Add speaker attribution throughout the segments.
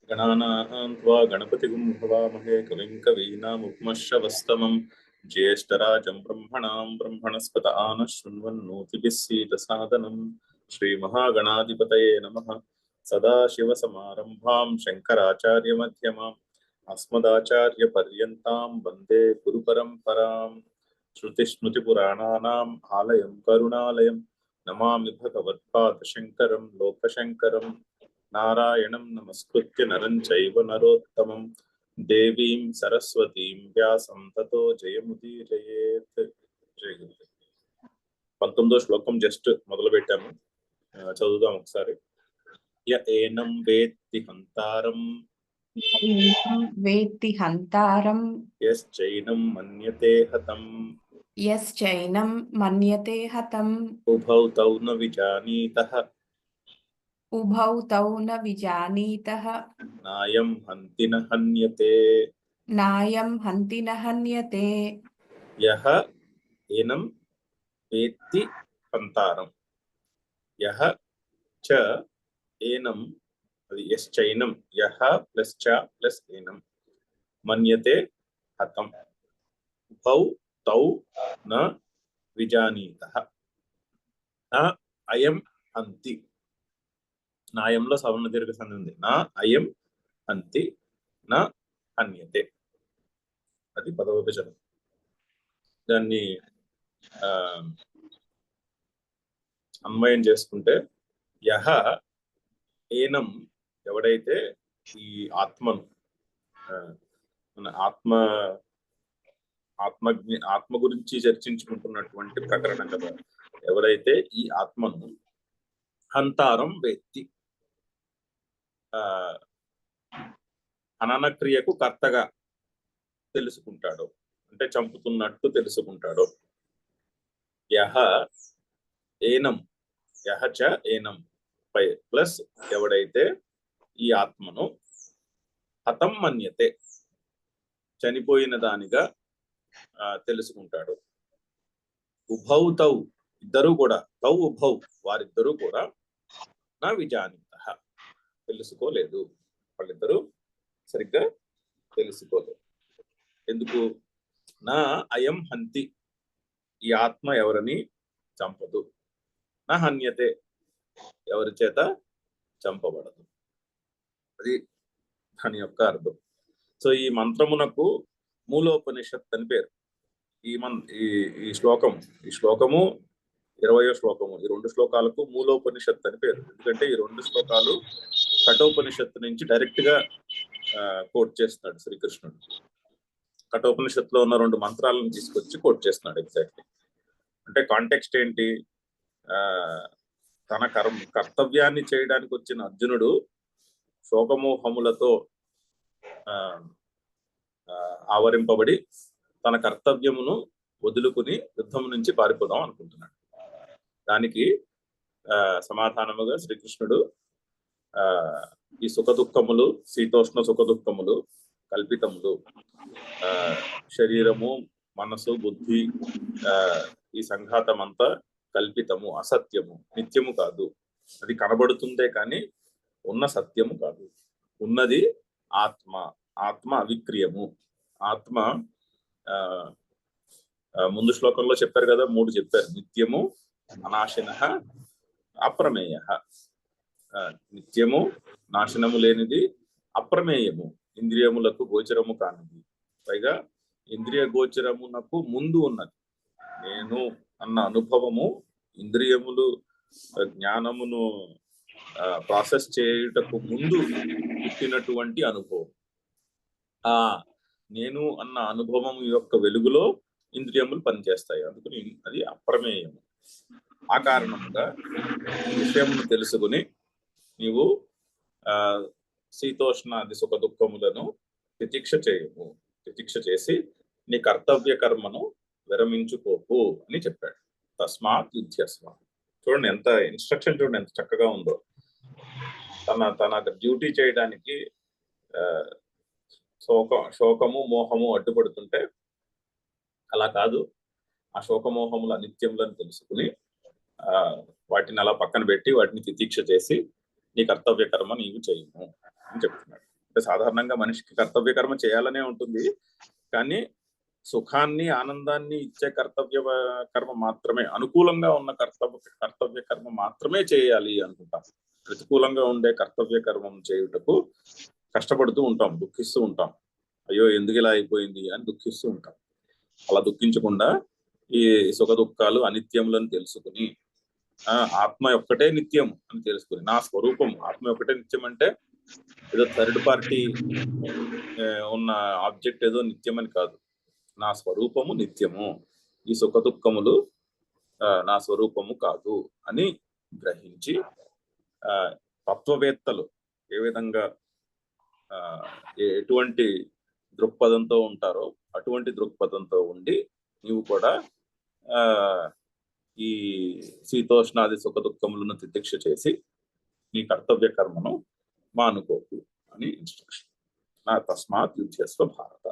Speaker 1: गणानां त्वा गणपतिगुं भवामहे कविं कवीनामुपमश्रवस्तमं ज्येष्ठराजं ब्रह्मणां ब्रह्मणस्पत आनः शृण्वन्नोतिभिः सीदसादनं श्रीमहागणाधिपतये नमः। सदाशिवसमारम्भां शङ्कराचार्यमध्यमाम् अस्मदाचार्यपर्यन्तां वन्दे गुरुपरम्पराम्। श्रुतिस्मृतिपुराणानाम् आलयं करुणालयं नमामि भगवत्पादशङ्करं लोकशङ्करम्। नारायणं नमस्कृत्य नरं चैव नरोत्तमं देवीं सरस्वतीं व्यासं ततो जयमुदीरयेत्. జయ గురు. 19వ శ్లోకం జస్ట్ మొదలు పెట్టాము, చదువుదాం ఒకసారి. య ఏనం వేత్తి హంతారం
Speaker 2: వేత్తి హంతారం
Speaker 1: యశ్చైనం మన్యతే హతం
Speaker 2: యశ్చైనం మన్యతే హతం
Speaker 1: ఉభౌ తౌ న విజానీతః
Speaker 2: ఉభౌ తౌ న విజానీతః
Speaker 1: నాయం హంతి న హన్యతే.
Speaker 2: నాయం హంతి న హన్యతే.
Speaker 1: యః ఏనం వేత్తి హంతారం యః చ ఏనం, అది యశ్చైనం, యః ప్లస్ చ ప్లస్ ఏనం మన్యతే హతం ఉభౌ తౌ న విజానీతః నా అయం హంతి. నాయంలో సవర్ణ దీర్ఘ సంధి ఉంది. నా అయం హంతి నా హన్యతే, అది పదవిభజనం. దాన్ని అన్వయం చేసుకుంటే యహ ఏనం, ఎవడైతే ఈ ఆత్మను మన ఆత్మ గురించి చర్చించుకుంటున్నటువంటి ప్రకరణం కదా, ఎవరైతే ఈ ఆత్మను హంతారం వేత్తి, హనన క్రియకు కర్తగా తెలుసుకుంటాడు, అంటే చంపుతున్నట్టు తెలుసుకుంటాడు. యహ ఏనం, యహ చ ఏనం పై ప్లస్ ఎవడైతే ఈ ఆత్మను హతం మన్యతే, చనిపోయిన దానిగా తెలుసుకుంటాడు. ఉభౌ తౌ, ఇద్దరు కూడా, తౌ ఉభౌ, వారిద్దరూ కూడా నా విజానీతః, తెలుసుకోలేదు, వాళ్ళిద్దరూ సరిగ్గా తెలుసుకోలేదు. ఎందుకు? నా అయం హంతి, ఈ ఆత్మ ఎవరిని చంపదు, నా హన్యతే, ఎవరి చేత చంపబడదు. అది దాని యొక్క అర్థం. సో ఈ మంత్రమునకు మూలోపనిషత్ అని పేరు. ఈ శ్లోకము 20వ శ్లోకము, ఈ 2 శ్లోకాలకు మూలోపనిషత్ అని పేరు. ఎందుకంటే ఈ 2 శ్లోకాలు కఠోపనిషత్తు నుంచి డైరెక్ట్ గా కోట్ చేస్తున్నాడు శ్రీకృష్ణుడు. కఠోపనిషత్తులో ఉన్న 2 మంత్రాలను తీసుకొచ్చి కోట్ చేస్తున్నాడు ఎగ్జాక్ట్లీ. అంటే కాంటెక్స్ట్ ఏంటి? తన కర్తవ్యాన్ని చేయడానికి వచ్చిన అర్జునుడు శోకమోహములతో ఆవరింపబడి తన కర్తవ్యమును వదులుకుని యుద్ధం నుంచి పారిపోదాం అనుకుంటున్నాడు. దానికి సమాధానముగా శ్రీకృష్ణుడు ఈ సుఖదుఖములు, శీతోష్ణ సుఖదుఖములు కల్పితములు, శరీరము, మనసు, బుద్ధి, ఈ సంఘాతం అంతా కల్పితము, అసత్యము, నిత్యము కాదు. అది కనబడుతుందే కానీ ఉన్న సత్యము కాదు. ఉన్నది ఆత్మ, ఆత్మ అవిక్రియము. ఆత్మ ముందు శ్లోకంలో చెప్పారు కదా, 3 చెప్పారు. నిత్యము, అనాశినః, అప్రమేయః. నిత్యము, నాశనము లేనిది, అప్రమేయము, ఇంద్రియములకు గోచరము కానిది, పైగా ఇంద్రియ గోచరమునకు ముందు ఉన్నది. నేను అన్న అనుభవము ఇంద్రియములు జ్ఞానమును ప్రాసెస్ చేయుటకు ముందు పుట్టినటువంటి అనుభవం. ఆ నేను అన్న అనుభవం యొక్క వెలుగులో ఇంద్రియములు పనిచేస్తాయి. అందుకని అది అప్రమేయము. ఆ కారణంగా ఈ విషయమును తెలుసుకుని నీవు శీతోష్ణాది సుఖ దుఃఖములను తితిక్ష చేయము. తితిక్ష చేసి నీ కర్తవ్య కర్మను విరమించుకోకు అని చెప్పాడు. తస్మాత్ యుధ్యస్వ. చూడండి ఎంత ఇన్స్ట్రక్షన్, చూడండి ఎంత చక్కగా ఉందో. తన డ్యూటీ చేయడానికి శోకము మోహము అడ్డుపడుతుంటే అలా కాదు, ఆ శోకమోహములు అనిత్యములను తెలుసుకుని వాటిని అలా పక్కన పెట్టి వాటిని తితీక్ష చేసి నీ కర్తవ్య కర్మ నీవు చేయము అని చెప్తున్నాడు. అంటే సాధారణంగా మనిషికి కర్తవ్య కర్మ చేయాలనే ఉంటుంది, కానీ సుఖాన్ని ఆనందాన్ని ఇచ్చే కర్మ మాత్రమే, అనుకూలంగా ఉన్న కర్తవ్య కర్మ మాత్రమే చేయాలి అనుకుంటాం. ప్రతికూలంగా ఉండే కర్తవ్య కర్మం చేయుటకు కష్టపడుతూ ఉంటాం, దుఃఖిస్తూ ఉంటాం. అయ్యో ఎందుకు ఇలా అయిపోయింది అని దుఃఖిస్తూ ఉంటాం. అలా దుఃఖించకుండా ఈ సుఖ దుఃఖాలు అనిత్యములను తెలుసుకుని ఆత్మ ఒక్కటే నిత్యం అని తెలుసుకుని, నా స్వరూపం ఆత్మ ఒక్కటే నిత్యం అంటే ఏదో థర్డ్ పార్టీ ఉన్న ఆబ్జెక్ట్ ఏదో నిత్యం అని కాదు. నా స్వరూపము నిత్యము, ఈ సుఖ దుఃఖములు నా స్వరూపము కాదు అని గ్రహించి తత్వవేత్తలు ఏ విధంగా ఎటువంటి దృక్పథంతో ఉంటారో అటువంటి దృక్పథంతో ఉండి నీవు కూడా ఈ శీతోష్ణాది సుఖ దుఃఖములను తితిక్ష చేసి నీ కర్తవ్య కర్మను మానుకోకు అని ఇన్స్ట్రక్షన్. నా తస్మాత్ యుధ్యస్వ భారత.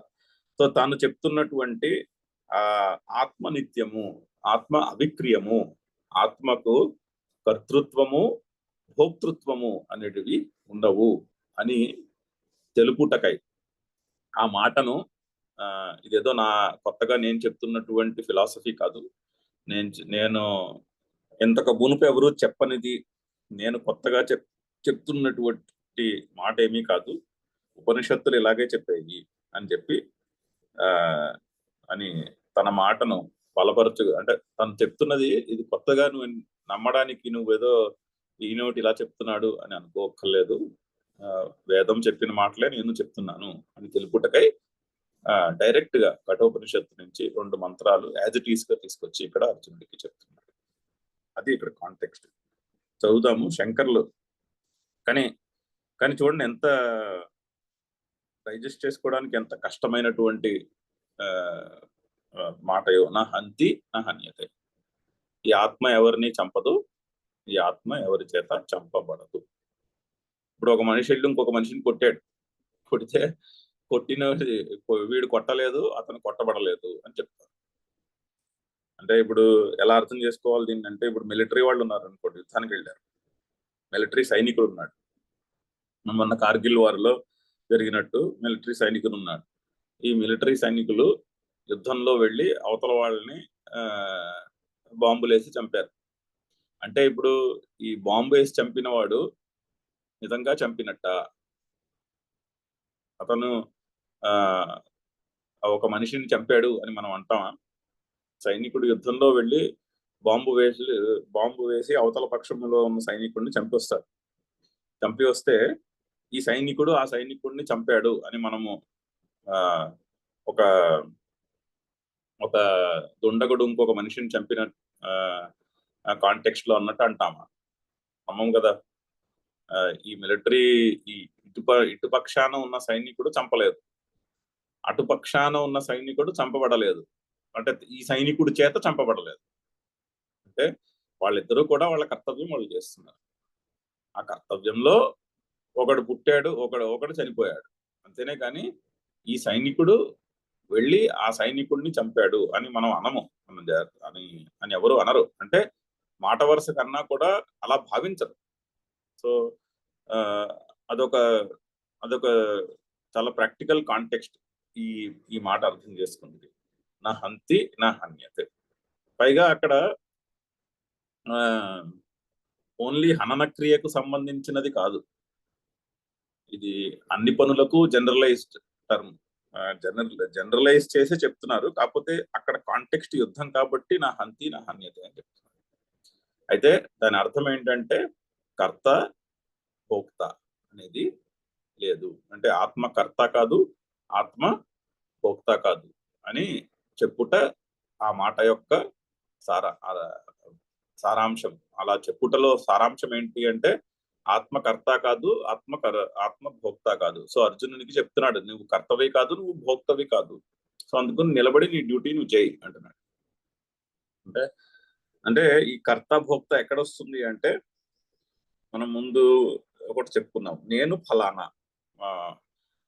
Speaker 1: సో తాను చెప్తున్నటువంటి ఆత్మ నిత్యము, ఆత్మ అవిక్రియము, ఆత్మకు కర్తృత్వము భోక్తృత్వము అనేటివి ఉండవు అని తెలుపుటకై ఆ మాటను, ఇదేదో నా కొత్తగా నేను చెప్తున్నటువంటి ఫిలాసఫీ కాదు, నేను ఎంతకు మునుపు ఎవరు చెప్పనిది, నేను కొత్తగా చెప్తున్నటువంటి మాట ఏమీ కాదు, ఉపనిషత్తులు ఇలాగే చెప్పేవి అని చెప్పి అని తన మాటను బలపరచు. అంటే తను చెప్తున్నది ఇది కొత్తగా నువ్వు నమ్మడానికి నువ్వేదో ఈనోటి ఇలా చెప్తున్నాడు అని అనుకోక్కర్లేదు, వేదం చెప్పిన మాటలే నేను చెప్తున్నాను అని తెలుపుటకై డైరెక్ట్ గా కఠోపనిషత్తు నుంచి 2 మంత్రాలు యాజ్ ఇట్ ఈస్ గా తీసుకొచ్చి ఇక్కడ అర్జునుడికి చెప్తున్నాడు. అది ఇక్కడ కాంటెక్స్ట్. చదువుదాము. శంకర్లు కానీ చూడండి ఎంత డైజెస్ట్ చేసుకోవడానికి ఎంత కష్టమైనటువంటి మాటయో. నా హంతి నా హన్యతే. ఈ ఆత్మ ఎవరిని చంపదు, ఈ ఆత్మ ఎవరి చేత చంపబడదు. ఇప్పుడు ఒక మనిషి వెళ్ళి ఇంకొక మనిషిని కొడితే కొట్టిన వీడు కొట్టలేదు, అతను కొట్టబడలేదు అని చెప్తారు. అంటే ఇప్పుడు ఎలా అర్థం చేసుకోవాలి దీన్ని అంటే, ఇప్పుడు మిలిటరీ వాళ్ళు ఉన్నారు అనుకోండి, యుద్ధానికి వెళ్ళారు, మిలిటరీ సైనికుడు ఉన్నాడు. మొన్న కార్గిల్ వారిలో జరిగినట్టు మిలిటరీ సైనికుడు ఉన్నాడు. ఈ మిలిటరీ సైనికులు యుద్ధంలో వెళ్ళి అవతల వాళ్ళని బాంబులేసి చంపారు. అంటే ఇప్పుడు ఈ బాంబు వేసి చంపిన వాడు నిజంగా చంపినట్ట? అతను ఒక మనిషిని చంపాడు అని మనం అంటామా? సైనికుడు యుద్ధంలో వెళ్ళి బాంబు వేసి అవతల పక్షంలో ఉన్న సైనికుడిని చంపి వస్తే ఈ సైనికుడు ఆ సైనికుడిని చంపాడు అని మనము ఒక దుండగుడు ఇంకొక మనిషిని చంపిన కాంటెక్స్ట్ లో అన్నట్టు అంటామా? అమ్మం కదా. ఈ మిలిటరీ ఈ ఇటుపక్షాన ఉన్న సైనికుడు చంపలేదు, అటుపక్షాన ఉన్న సైనికుడు చంపబడలేదు, అంటే ఈ సైనికుడి చేత చంపబడలేదు. అంటే వాళ్ళిద్దరూ కూడా వాళ్ళ కర్తవ్యం వాళ్ళు చేస్తున్నారు. ఆ కర్తవ్యంలో ఒకడు పుట్టాడు, ఒకడు చనిపోయాడు, అంతేనే కానీ ఈ సైనికుడు వెళ్ళి ఆ సైనికుడిని చంపాడు అని మనం అనము అని ఎవరు అనరు. అంటే మాట వరుస కన్నా కూడా అలా భావించరు. సో అదొక చాలా ప్రాక్టికల్ కాంటెక్స్ట్ ఈ మాట అర్థం చేసుకుంది. నా హంతి నా హన్యతే. పైగా అక్కడ ఓన్లీ హనన క్రియకు సంబంధించినది కాదు, ఇది అన్ని పనులకు జనరలైజ్డ్ టర్మ్, జనరలైజ్ చేసే చెప్తున్నారు. కాకపోతే అక్కడ కాంటెక్స్ట్ యుద్ధం కాబట్టి నా హంతి నా హన్యతే అని చెప్తున్నారు. అయితే దాని అర్థం ఏంటంటే కర్త భోక్త అనేది లేదు, అంటే ఆత్మ కర్త కాదు, ఆత్మ భోక్త కాదు అని చెప్పుట ఆ మాట యొక్క సారాంశం. అలా చెప్పుటలో సారాంశం ఏంటి అంటే ఆత్మ కర్త కాదు, ఆత్మ భోక్త కాదు. సో అర్జునునికి చెప్తున్నాడు, నువ్వు కర్తవి కాదు, నువ్వు భోక్తవి కాదు. సో అందుకు నిలబడి నీ డ్యూటీ నువ్వు చేయి అంటున్నాడు. అంటే ఈ కర్త భోక్త ఎక్కడొస్తుంది అంటే, మనం ముందు ఒకటి చెప్పుకున్నాం, నేను ఫలానా,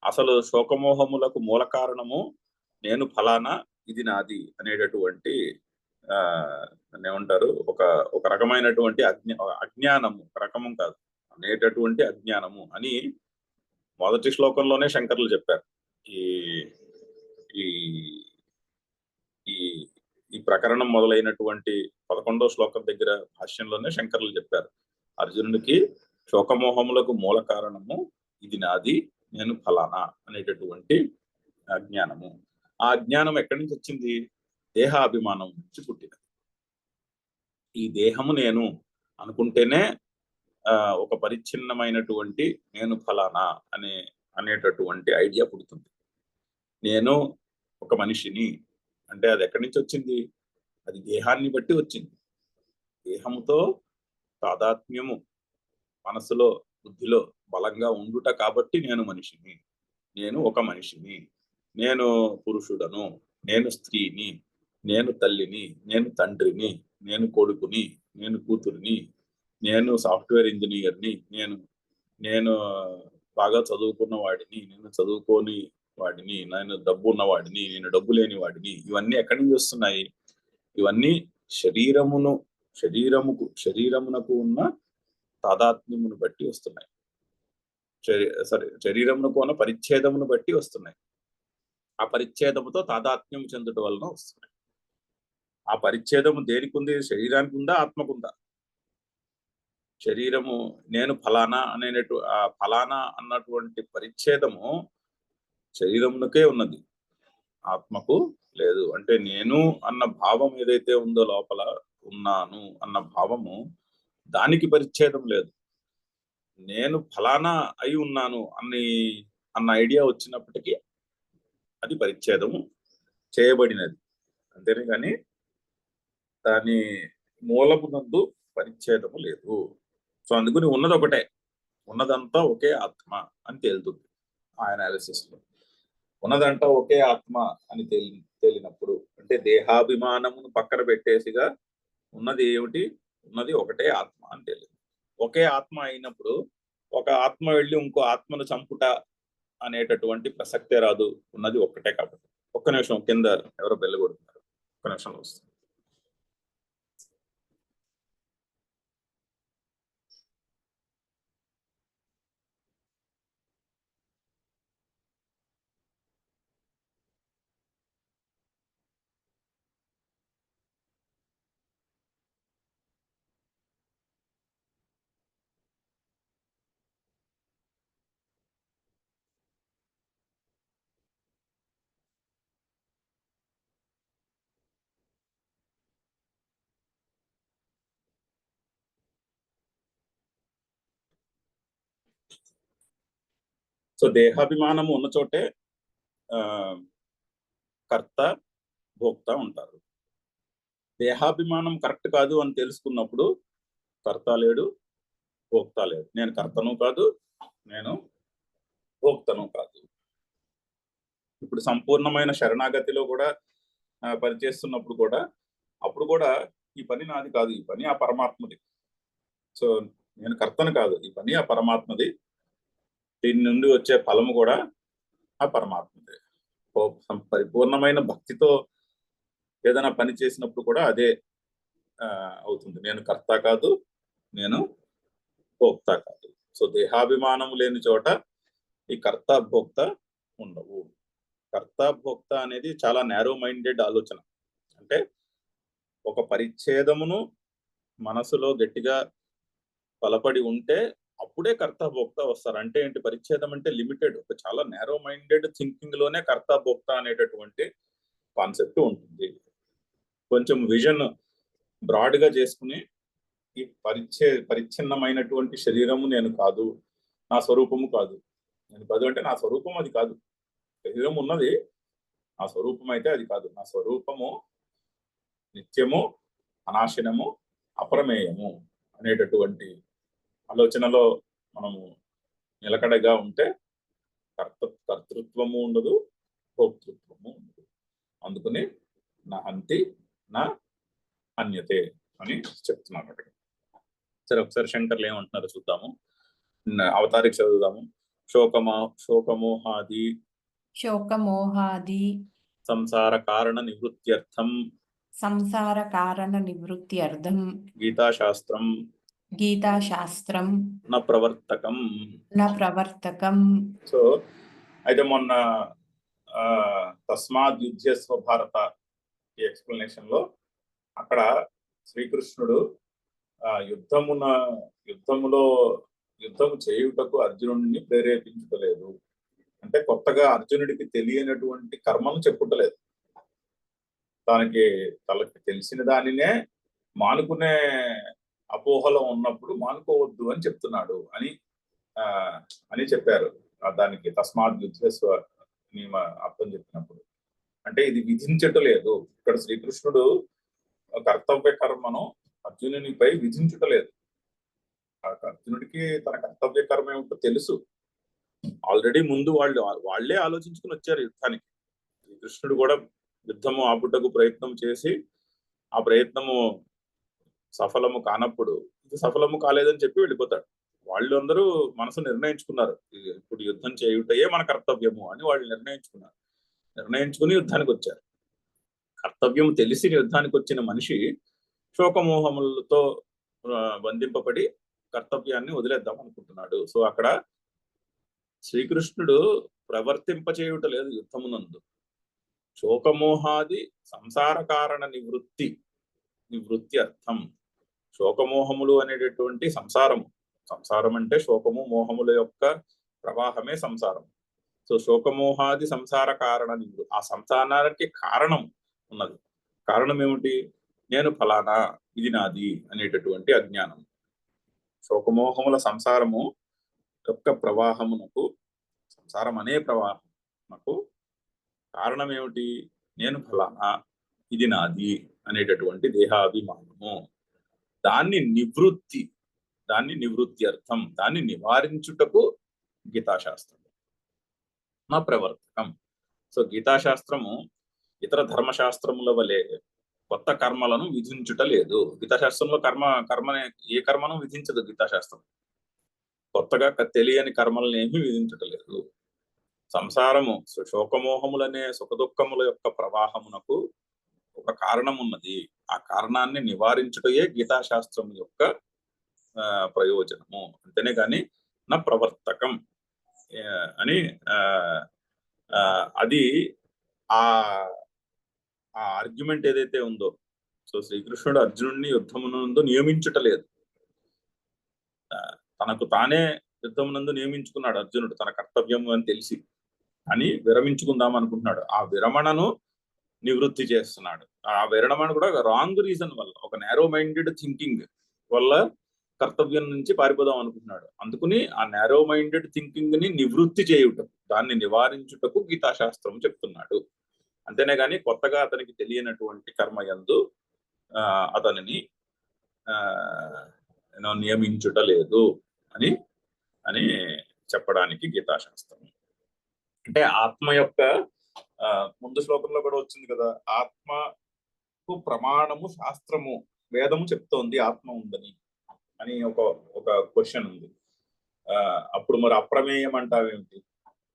Speaker 1: అసలు శోకమోహములకు మూల కారణము నేను ఫలానా, ఇది నాది అనేటటువంటి ఏమంటారు, ఒక రకమైనటువంటి అజ్ఞానము, రకము కాదు అనేటటువంటి అజ్ఞానము అని మొదటి శ్లోకంలోనే శంకర్లు చెప్పారు. ఈ ఈ ఈ ఈ ప్రకరణం మొదలైనటువంటి 11వ శ్లోకం దగ్గర భాష్యంలోనే శంకర్లు చెప్పారు, అర్జునుడికి శోకమోహములకు మూల కారణము ఇది నాది, నేను ఫలానా అనేటటువంటి అజ్ఞానము. ఆ అజ్ఞానం ఎక్కడి నుంచి వచ్చింది? దేహాభిమానం నుంచి పుట్టినది. ఈ దేహము నేను అనుకుంటేనే ఒక పరిచ్ఛిన్నమైనటువంటి నేను ఫలానా అనేటటువంటి ఐడియా పుడుతుంది. నేను ఒక మనిషిని అంటే అది ఎక్కడి నుంచి వచ్చింది? అది దేహాన్ని బట్టి వచ్చింది. దేహముతో తాదాత్మ్యము మనసులో బుద్ధిలో బలంగా ఉండుట కాబట్టి నేను మనిషిని, నేను ఒక మనిషిని, నేను పురుషుడను, నేను స్త్రీని, నేను తల్లిని, నేను తండ్రిని, నేను కొడుకుని, నేను కూతురిని, నేను సాఫ్ట్వేర్ ఇంజనీర్ని, నేను బాగా చదువుకున్న వాడిని, నేను చదువుకోని వాడిని, నేను డబ్బు ఉన్నవాడిని, నేను డబ్బు లేని వాడిని. ఇవన్నీ ఎక్కడి నుంచి వస్తున్నాయి? ఇవన్నీ శరీరమునకు ఉన్న తాదాత్మ్యమును బట్టి వస్తున్నాయి. శరీరమునకు ఉన్న పరిచ్ఛేదమును బట్టి వస్తున్నాయి. ఆ పరిచ్ఛేదముతో తాదాత్మ్యం చెందుట వలన వస్తున్నాయి. ఆ పరిచ్ఛేదము దేనికి ఉంది? శరీరానికి ఉందా, ఆత్మకుందా? శరీరము నేను ఫలానా ఆ ఫలానా అన్నటువంటి పరిచ్ఛేదము శరీరమునకే ఉన్నది, ఆత్మకు లేదు. అంటే నేను అన్న భావం ఏదైతే ఉందో, లోపల ఉన్నాను అన్న భావము, దానికి పరిచ్ఛేదం లేదు. నేను ఫలానా అయి ఉన్నాను అన్న ఐడియా వచ్చినప్పటికీ అది పరిచ్ఛేదము చేయబడినది, అంతేనే కానీ దాని మూలమునందు పరిచ్ఛేదము లేదు. సో అందుకని ఉన్నది ఒకటే, ఉన్నదంతా ఒకే ఆత్మ అని తేలుతుంది ఆ అనాలిసిస్ లో. ఉన్నదంతా ఒకే ఆత్మ అని తేలినప్పుడు అంటే దేహాభిమానమును పక్కన పెట్టేసిగా ఉన్నది ఏమిటి? ఉన్నది ఒకటే ఆత్మ అని తేలింది. ఒకే ఆత్మ అయినప్పుడు ఒక ఆత్మ వెళ్ళి ఇంకో ఆత్మను చంపుట అనేటటువంటి ప్రసక్తే రాదు, ఉన్నది ఒక్కటే కాబట్టి. ఒక్క నిమిషం, కింద ఎవరో బెల్ల కొడుతున్నారు, ఒక్క నిమిషంలో వస్తుంది. సో దేహాభిమానము ఉన్న చోటే కర్త భోక్త ఉంటారు. దేహాభిమానం కరెక్ట్ కాదు అని తెలుసుకున్నప్పుడు కర్త లేడు, భోక్త లేడు. నేను కర్తను కాదు, నేను భోక్తను కాదు. ఇప్పుడు సంపూర్ణమైన శరణాగతిలో కూడా పనిచేస్తున్నప్పుడు కూడా అప్పుడు కూడా ఈ పని నాది కాదు, ఈ పని ఆ పరమాత్మది. సో నేను కర్తను కాదు, ఈ పని ఆ పరమాత్మది, దీని నుండి వచ్చే ఫలము కూడా ఆ పరమాత్మదే. పరిపూర్ణమైన భక్తితో ఏదైనా పని చేసినప్పుడు కూడా అదే అవుతుంది. నేను కర్త కాదు, నేను భోక్త కాదు. సో దేహాభిమానం లేని చోట ఈ కర్త భోక్త ఉండవు. కర్త భోక్త అనేది చాలా నేరో మైండెడ్ ఆలోచన. అంటే ఒక పరిచ్ఛేదమును మనసులో గట్టిగా బలపడి ఉంటే అప్పుడే కర్త భోక్త వస్తారు. అంటే ఏంటి? పరిచ్ఛేదం అంటే లిమిటెడ్, ఒక చాలా నేరో మైండెడ్ థింకింగ్ లోనే కర్త భోక్త అనేటటువంటి కాన్సెప్ట్ ఉంటుంది. కొంచెం విజన్ బ్రాడ్ గా చేసుకుని ఈ పరిచ్ఛిన్నమైనటువంటి శరీరము నేను కాదు, నా స్వరూపము కాదు, నేను కాదు అంటే నా స్వరూపం అది కాదు. శరీరం ఉన్నది, నా స్వరూపం అయితే అది కాదు. నా స్వరూపము నిత్యము, అనాశనము, అప్రమేయము అనేటటువంటి ఆలోచనలో మనము నిలకడగా ఉంటే కర్తృత్వము ఉండదు, భోక్తృత్వము ఉండదు. అందుకని నా హంతి నా అన్యతే అని చెప్తున్నాను అక్కడ. సరే, ఒకసారి శంకర్లు ఏమంటున్నారో చూద్దాము. అవతారికి చదువుదాము. శోకమోహాది సంసార కారణ నివృత్త్యర్థం
Speaker 2: గీతాశాస్త్రం గీతాశాస్త్రం
Speaker 1: న ప్రవర్తకం.
Speaker 2: న ప్రవర్తకం.
Speaker 1: సో అయితే మొన్న తస్మాత్ యుధ్యస్వ భారత ఈ ఎక్స్ప్లెనేషన్ లో అక్కడ శ్రీకృష్ణుడు యుద్ధములో యుద్ధము చేయుటకు అర్జునుడిని ప్రేరేపించలేదు. అంటే కొత్తగా అర్జునుడికి తెలియనటువంటి కర్మను చెప్పుటలేదు. తనకి తెలిసిన దానినే మానుకునే అపోహలో ఉన్నప్పుడు మానుకోవద్దు అని చెప్తున్నాడు అని చెప్పారు. దానికి తస్మాత్ యుద్ధస్వ నియమ అర్థం చెప్పినప్పుడు అంటే ఇది విధించటలేదు. ఇక్కడ శ్రీకృష్ణుడు కర్తవ్య కర్మను అర్జునునిపై విధించుటలేదు. అర్జునుడికి తన కర్తవ్య కర్మ ఏమిటో తెలుసు. ఆల్రెడీ ముందు వాళ్ళే ఆలోచించుకుని వచ్చారు యుద్ధానికి. శ్రీకృష్ణుడు కూడా యుద్ధము ఆపుటకు ప్రయత్నం చేసి ఆ ప్రయత్నము సఫలము కానప్పుడు ఇది సఫలము కాలేదని చెప్పి వెళ్ళిపోతాడు. వాళ్ళందరూ మనసు నిర్ణయించుకున్నారు, ఇప్పుడు యుద్ధం చేయుటయే మన కర్తవ్యము అని వాళ్ళు నిర్ణయించుకుని యుద్ధానికి వచ్చారు. కర్తవ్యం తెలిసి యుద్ధానికి వచ్చిన మనిషి శోకమోహములతో బంధింపబడి కర్తవ్యాన్ని వదిలేద్దాం అనుకుంటున్నాడు. సో అక్కడ శ్రీకృష్ణుడు ప్రవర్తింపచేయుట లేదు యుద్ధమునందు. శోకమోహాది సంసార కారణ నివృత్తి అర్థం. శోకమోహములు అనేటటువంటి సంసారం అంటే శోకము మోహముల యొక్క ప్రవాహమే సంసారం. సో శోకమోహాది సంసార కారణ ఆ సంసారానికి కారణం ఉన్నది. కారణం ఏమిటి? నేను ఫలానా, ఇది నాది అనేటటువంటి అజ్ఞానం. శోకమోహముల సంసారము యొక్క ప్రవాహమునకు, సంసారం అనే ప్రవాహమునకు కారణం ఏమిటి? నేను ఫలానా, ఇది నాది అనేటటువంటి దేహాభిమానము. దాన్ని నివృత్తి అర్థం, దాన్ని నివారించుటకు గీతాశాస్త్రం నా ప్రవర్తకం. సో గీతాశాస్త్రము ఇతర ధర్మశాస్త్రముల వలె కొత్త కర్మలను విధించుట లేదు. గీతాశాస్త్రంలో ఏ కర్మను విధించదు. గీతాశాస్త్రం కొత్తగా తెలియని కర్మలను ఏమీ విధించటలేదు. సంసారము శోకమోహములనే సుఖదుఖముల యొక్క ప్రవాహమునకు ఒక కారణం ఉన్నది. ఆ కారణాన్ని నివారించుటయే గీతాశాస్త్రం యొక్క ప్రయోజనము. అంతేనే గాని నా ప్రవర్తకం అని అది ఆ ఆర్గ్యుమెంట్ ఏదైతే ఉందో, సో శ్రీకృష్ణుడు అర్జునుడిని యుద్ధమునందు నియమించుటలేదు. తనకు తానే యుద్ధమునందు నియమించుకున్నాడు అర్జునుడు, తన కర్తవ్యం అని తెలిసి అని విరమించుకుందాం అనుకుంటున్నాడు. ఆ విరమణను నివృత్తి చేస్తున్నాడు. ఆ విరమణ కూడా రాంగ్ రీజన్ వల్ల, ఒక నేరో మైండెడ్ థింకింగ్ వల్ల కర్తవ్యం నుంచి పారిపోదాం అనుకుంటున్నాడు. అందుకుని ఆ నేరో మైండెడ్ థింకింగ్ ని నివృత్తి చేయుటకు, దాన్ని నివారించుటకు గీతాశాస్త్రం చెప్తున్నాడు. అంతేనే గాని కొత్తగా అతనికి తెలియనటువంటి కర్మయందు అతనిని నియమించుట లేదు అని చెప్పడానికి గీతాశాస్త్రం. అంటే ఆత్మ యొక్క ముందు శ్లోకంలో కూడా వచ్చింది కదా, ఆత్మకు ప్రమాణము శాస్త్రము, వేదము చెప్తోంది ఆత్మ ఉందని అని ఒక క్వశ్చన్ ఉంది. అప్పుడు మరి అప్రమేయం అంటావేమిటి?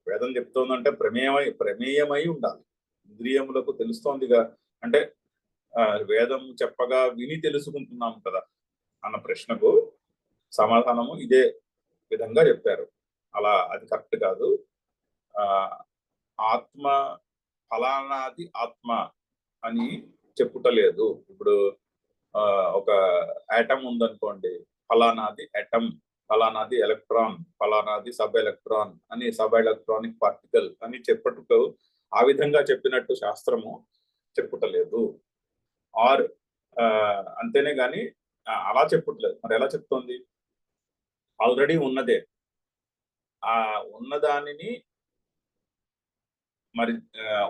Speaker 1: వేదం చెప్తోందంటే ప్రమేయమై ఉండాలి. ఇంద్రియములకు తెలుస్తోందిగా, అంటే వేదం చెప్పగా విని తెలుసుకుంటున్నాం కదా అన్న ప్రశ్నకు సమాధానము ఇదే విధంగా చెప్పారు. అలా అది కరెక్ట్ కాదు. ఆత్మ ఫలానాది ఆత్మ అని చెప్పుటలేదు. ఇప్పుడు ఒక యాటమ్ ఉందనుకోండి, ఫలానాది యాటమ్, ఫలానాది ఎలక్ట్రాన్, ఫలానాది సబ్ ఎలక్ట్రాన్ అని, సబ్ ఎలక్ట్రానిక్ పార్టికల్ అని చెప్పుటకు ఆ విధంగా చెప్పినట్టు శాస్త్రము చెప్పుటలేదు. అంతేనే గాని అలా చెప్పుటలేదు. మరి ఎలా చెప్తోంది? ఆల్రెడీ ఉన్నదే, ఆ ఉన్నదానిని మరి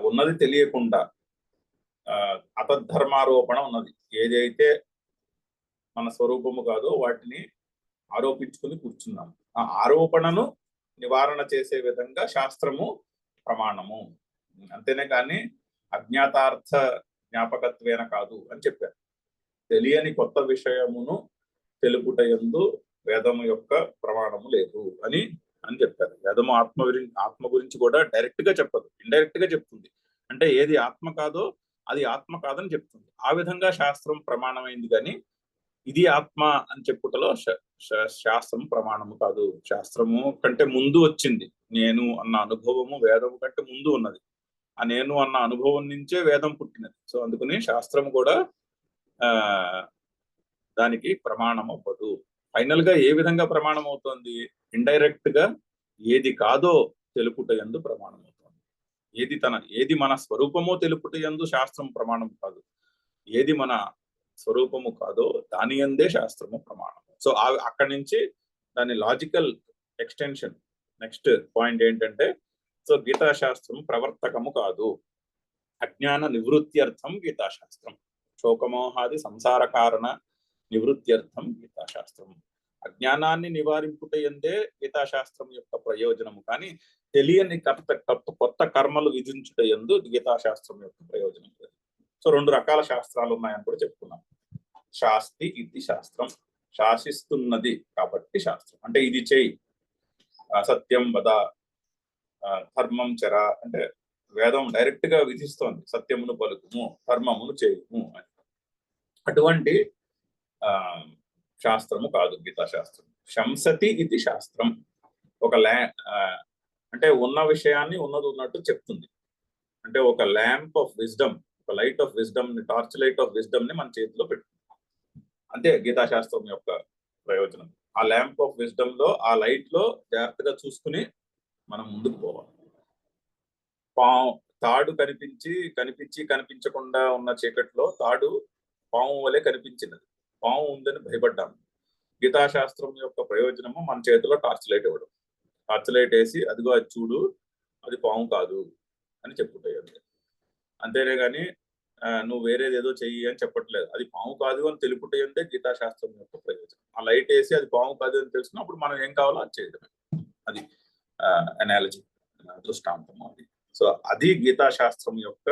Speaker 1: ఉన్నది తెలియకుండా అతద్ధర్మారోపణ ఉన్నది. ఏదైతే మన స్వరూపము కాదో వాటిని ఆరోపించుకుని కూర్చున్నాము. ఆ ఆరోపణను నివారణ చేసే విధంగా శాస్త్రము ప్రమాణము. అంతేనే కానీ అజ్ఞాతార్థ జ్ఞాపకత్వేన కాదు అని చెప్పారు. తెలియని కొత్త విషయమును తెలుపుటయందు వేదము యొక్క ప్రమాణము లేదు అని చెప్పారు. వేదము ఆత్మ గురించి కూడా డైరెక్ట్ గా చెప్పదు, ఇండైరెక్ట్ గా చెప్తుంది. అంటే ఏది ఆత్మ కాదో అది ఆత్మ కాదని చెప్తుంది. ఆ విధంగా శాస్త్రం ప్రమాణమైంది. కానీ ఇది ఆత్మ అని చెప్పుటలో శాస్త్రం ప్రమాణము కాదు. శాస్త్రము కంటే ముందు వచ్చింది. నేను అన్న అనుభవము వేదము కంటే ముందు ఉన్నది. ఆ నేను అన్న అనుభవం నుంచే వేదం పుట్టినది. సో అందుకని శాస్త్రం కూడా ఆ దానికి ప్రమాణం అవ్వదు. ఫైనల్ గా ఏ విధంగా ప్రమాణం అవుతోంది? ఇండైరెక్ట్ గా ఏది కాదో తెలుపుట యందు ప్రమాణం అవుతోంది. ఏది మన స్వరూపమో తెలుపుట యందు శాస్త్రం ప్రమాణం కాదు. ఏది మన స్వరూపము కాదో దాని యందే శాస్త్రము ప్రమాణం. సో అక్కడి నుంచి దాని లాజికల్ ఎక్స్టెన్షన్ నెక్స్ట్ పాయింట్ ఏంటంటే, సో గీతాశాస్త్రం ప్రవర్తకము కాదు. అజ్ఞాన నివృత్త్యర్థం గీతాశాస్త్రం. శోకమోహాది సంసార కారణ నివృత్త్యర్థం గీతాశాస్త్రం. అజ్ఞానాన్ని నివారింపుట యందే గీతాశాస్త్రం యొక్క ప్రయోజనము. కానీ తెలియని కొత్త కర్మలు విధించుట యందు గీతాశాస్త్రం యొక్క ప్రయోజనం లేదు. సో 2 రకాల శాస్త్రాలు ఉన్నాయని కూడా చెప్పుకున్నాం. శాస్తి ఇది శాస్త్రం, శాసిస్తున్నది కాబట్టి శాస్త్రం. అంటే ఇది చేయి, సత్యం వద, ధర్మం చర అంటే వేదం డైరెక్ట్ గా విధిస్తోంది. సత్యమును పలుకుము, ధర్మమును చేయుము అని. అటువంటి శాస్త్రము కాదు గీతాశాస్త్రం. శంసతి ఇది శాస్త్రం. ఒక అంటే ఉన్న విషయాన్ని ఉన్నది ఉన్నట్టు చెప్తుంది. అంటే ఒక ల్యాంప్ ఆఫ్ విజ్డమ్, ఒక లైట్ ఆఫ్ విజ్డమ్ ని, టార్చ్ లైట్ ఆఫ్ విజ్డమ్ ని మన చేతిలో పెట్టుకుంది. అంతే గీతాశాస్త్రం యొక్క ప్రయోజనం. ఆ ల్యాంప్ ఆఫ్ విజ్డమ్ లో, ఆ లైట్ లో జాగ్రత్తగా చూసుకుని మనం ముందుకు పోవాలి. తాడు కనిపించకుండా ఉన్న చీకట్లో తాడు పాము వలె కనిపించినది. పాము ఉందని భయపడ్డాము. గీతాశాస్త్రం యొక్క ప్రయోజనము మన చేతిలో టార్చ్ లైట్ ఇవ్వడం. టార్చ్ లైట్ వేసి అదిగో అది చూడు, అది పాము కాదు అని చెప్పుతాయి. అంతేనే కానీ నువ్వు వేరేది ఏదో చెయ్యి అని చెప్పట్లేదు. అది పాము కాదు అని తెలుపుటంటే గీతాశాస్త్రం యొక్క ప్రయోజనం. ఆ లైట్ వేసి అది పాము కాదు అని తెలిసినప్పుడు మనం ఏం కావాలో అది చేయడమే. అది అనాలజీ, దృష్టాంతం అది. సో అది గీతాశాస్త్రం యొక్క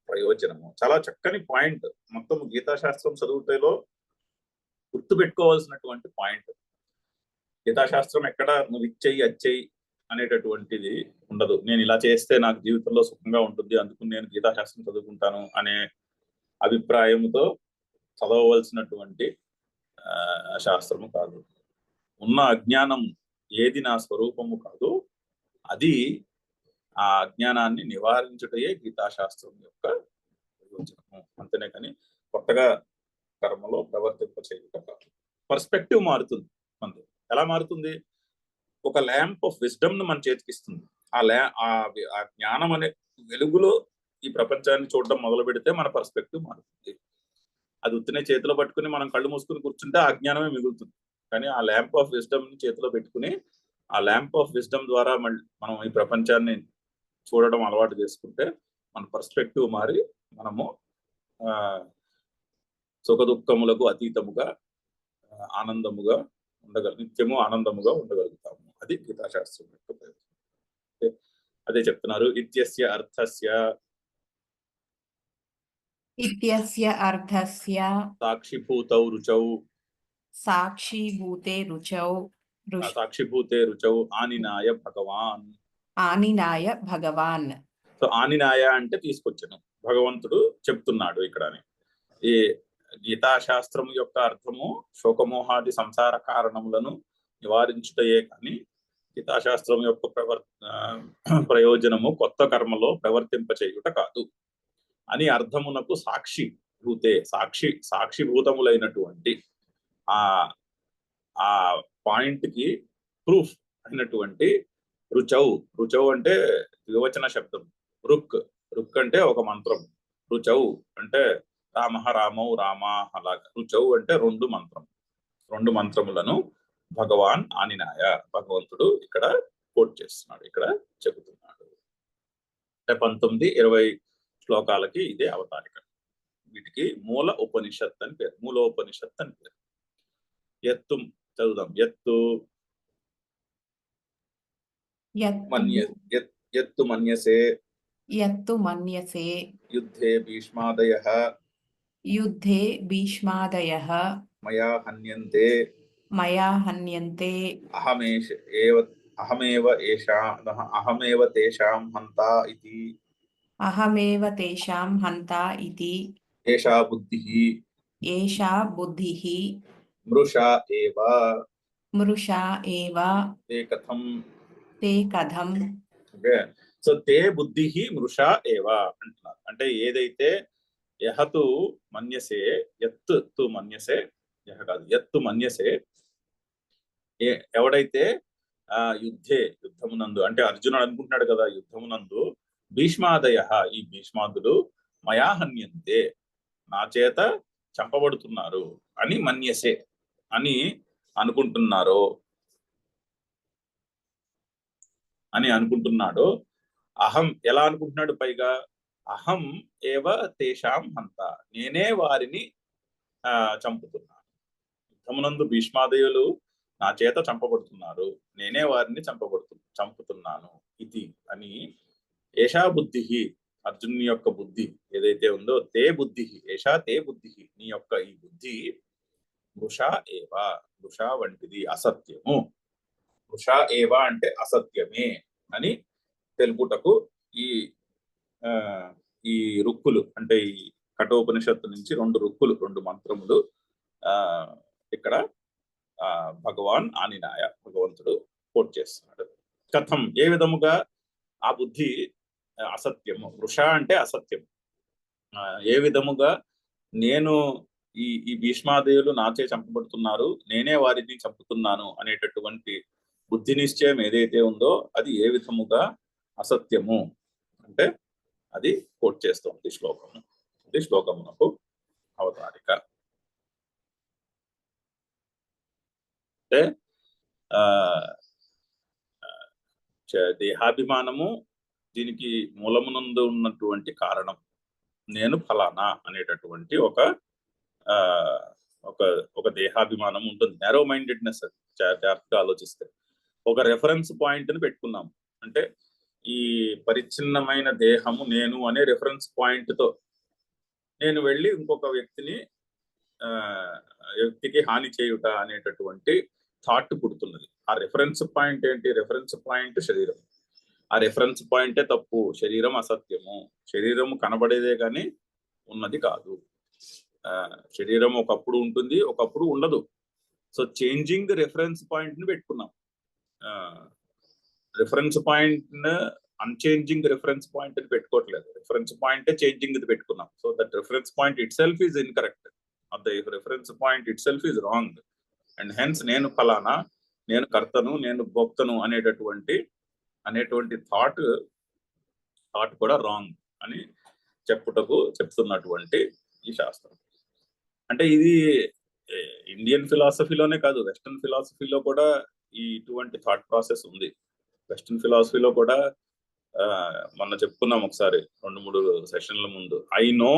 Speaker 1: ప్రయోజనము. చాలా చక్కని పాయింట్. మొత్తం గీతాశాస్త్రం చదువుటలో గుర్తుపెట్టుకోవాల్సినటువంటి పాయింట్. గీతాశాస్త్రం ఎక్కడ నువ్వు ఇచ్చేయి అచ్చేయి అనేటటువంటిది ఉండదు. నేను ఇలా చేస్తే నాకు జీవితంలో సుఖంగా ఉంటుంది, అందుకు నేను గీతాశాస్త్రం చదువుకుంటాను అనే అభిప్రాయంతో చదవవలసినటువంటి శాస్త్రము కాదు. ఉన్న అజ్ఞానం ఏది నా స్వరూపము కాదు, అది ఆ అజ్ఞానాన్ని నివారించుటయే గీతాశాస్త్రం యొక్క ప్రయోజనము. అంతేనే కానీ కొత్తగా కర్మలో ప్రవర్తింప చేయుట కాదు. పర్స్పెక్టివ్ మారుతుంది మనది. ఎలా మారుతుంది? ఒక ల్యాంప్ ఆఫ్ విజ్డమ్ ను మన చేతికిస్తుంది. ఆ జ్ఞానం అనే వెలుగులో ఈ ప్రపంచాన్ని చూడడం మొదలు పెడితే మన పర్స్పెక్టివ్ మారుతుంది. అది ఉత్తినే చేతిలో పట్టుకుని మనం కళ్ళు మూసుకుని కూర్చుంటే ఆ జ్ఞానమే మిగులుతుంది. కానీ ఆ ల్యాంప్ ఆఫ్ విజ్డమ్ ని చేతిలో పెట్టుకుని ఆ ల్యాంప్ ఆఫ్ విజ్డమ్ ద్వారా మనం ఈ ప్రపంచాన్ని చూడడం అలవాటు చేసుకుంటే మన పర్స్పెక్టివ్ మారి మనము సుఖ దుఃఖములకు అతీతముగా ఆనందముగా నిత్యము ఆనందముగా ఉండగలుగుతాము. అది గీతాశాస్త్రం యొక్క ప్రయోజనం. అదే చెప్తున్నారు. ఇత్యస్య అర్థస్య సాక్షిభూతౌ రుచౌ సాక్షిభూతే రుచౌ ఆనినాయ భగవాన్. సో ఆనినాయ అంటే తీసుకొచ్చను, భగవంతుడు చెప్తున్నాడు ఇక్కడ అని. ఈ గీతాశాస్త్రం యొక్క అర్థము శోకమోహాది సంసార కారణములను నివారించుటయే కానీ గీతాశాస్త్రం యొక్క ప్రయోజనము కొత్త కర్మలో ప్రవర్తింప చేయుట కాదు అని అర్థమునకు సాక్షిభూతములైనటువంటి ఆ పాయింట్ కి ప్రూఫ్ అయినటువంటి రుచౌ అంటే ద్వివచన శబ్దం. రుక్ అంటే ఒక మంత్రం. రుచౌ అంటే రామౌ రామా అలాగా. రుచౌ అంటే రెండు మంత్రములను భగవాన్ ఆనినాయ, భగవంతుడు ఇక్కడ కోట్ చేస్తున్నాడు, ఇక్కడ చెబుతున్నాడు. 19-20 శ్లోకాలకి ఇదే అవతారిక. వీటికి మూలోపనిషత్ అని పేరు. ఎత్తు చదువుదాం. ఎత్తు మన్యసే యుద్ధే భీష్మాదయః మయా హన్యంతే అహమేవ తేషాం హంతా ఇతి ఏషా బుద్ధిః
Speaker 2: ఏషా బుద్ధిః
Speaker 1: మృషా ఏవ
Speaker 2: మృషా ఏవ
Speaker 1: తే కథం.
Speaker 2: తే కథం.
Speaker 1: ఓకే, సో తే బుద్ధి మృషా ఏవ అంటున్నారు. అంటే ఏదైతే యహతు మన్యసే, యత్ తు మన్యసే, యహ కాదు యత్తు మన్యసే, ఎవడైతే యుద్ధమునందు, అంటే అర్జునుడు అనుకుంటున్నాడు కదా, యుద్ధమునందు భీష్మాదయ, ఈ భీష్మాదులు మయా హన్యంతే, నా చేత చంపబడుతున్నారు అని మన్యసే అని అనుకుంటున్నారో, అని అనుకుంటున్నాడు. అహం ఎలా అనుకుంటున్నాడు, పైగా అహం ఏవ తేషాం హంత, నేనే వారిని చంపుతున్నాను. యుద్ధమునందు భీష్మాదయులు నా చేత చంపబడుతున్నారు, నేనే వారిని చంపుతున్నాను ఇది అని. ఏషా బుద్ధి, అర్జునుని యొక్క బుద్ధి ఏదైతే ఉందో, తే బుద్ధి, ఏషా తే బుద్ధి, నీ యొక్క ఈ బుద్ధి వృషా ఏవ, వృషా వంటిది, అసత్యము. వృషా ఏవ అంటే అసత్యమే అని తెలుపుటకు ఈ ఈ రుక్కులు, అంటే ఈ కఠోపనిషత్తు నుంచి 2 రుక్కులు, 2 మంత్రములు ఇక్కడ భగవాన్ ఆనినాయ, భగవంతుడు కోట్ చేస్తున్నాడు. కథం, ఏ విధముగా ఆ బుద్ధి అసత్యము, వృష అంటే అసత్యం, ఏ విధముగా నేను ఈ భీష్మాదేవులు నాచే చంపబడుతున్నారు, నేనే వారిని చంపుతున్నాను అనేటటువంటి బుద్ధి నిశ్చయం ఏదైతే ఉందో అది ఏ విధముగా అసత్యము అంటే అది కోట్ చేస్తుంది శ్లోకము. ఇది శ్లోకమునకు అవతారిక. అంటే దేహాభిమానము దీనికి మూలమునందు ఉన్నటువంటి కారణం, నేను ఫలానా అనేటటువంటి ఒక ఒక దేహాభిమానం ఉంటుంది. నేరో మైండెడ్నెస్, అది జాగ్రత్తగా ఆలోచిస్తే. ఒక రెఫరెన్స్ పాయింట్ ని పెట్టుకున్నాము, అంటే ఈ పరిచ్ఛిన్నమైన దేహము నేను అనే రెఫరెన్స్ పాయింట్ తో నేను వెళ్ళి ఇంకొక వ్యక్తికి హాని చేయుట అనేటటువంటి థాట్ పుడుతున్నది. ఆ రెఫరెన్స్ పాయింట్ ఏంటి? రెఫరెన్స్ పాయింట్ శరీరం. ఆ రెఫరెన్స్ పాయింటే తప్పు, శరీరం అసత్యము. శరీరం కనబడేదే కానీ ఉన్నది కాదు. శరీరం ఒకప్పుడు ఉంటుంది, ఒకప్పుడు ఉండదు. సో చేంజింగ్ రెఫరెన్స్ పాయింట్ ని పెట్టుకున్నాం. Reference point unchanging reference point ని పెట్టుకోవట్లేదు, రిఫరెన్స్ పాయింటే చేంజింగ్ ఇది పెట్టుకున్నాం. So that reference point it self is incorrect, the reference point it self is wrong, and hence నేను ఫలానా, నేను కర్తను, నేను భోక్తను అనేటువంటి థాట్ కూడా రాంగ్ అని చెప్తున్నటువంటి ఈ శాస్త్రం. అంటే ఇది ఇండియన్ ఫిలాసఫీలోనే కాదు, వెస్టర్న్ ఫిలాసఫీలో కూడా ఇటువంటి థాట్ ప్రాసెస్ ఉంది. వెస్టర్న్ ఫిలాసఫీలో కూడా మొన్న చెప్పుకున్నాం ఒకసారి 2-3 సెషన్ల ముందు, I know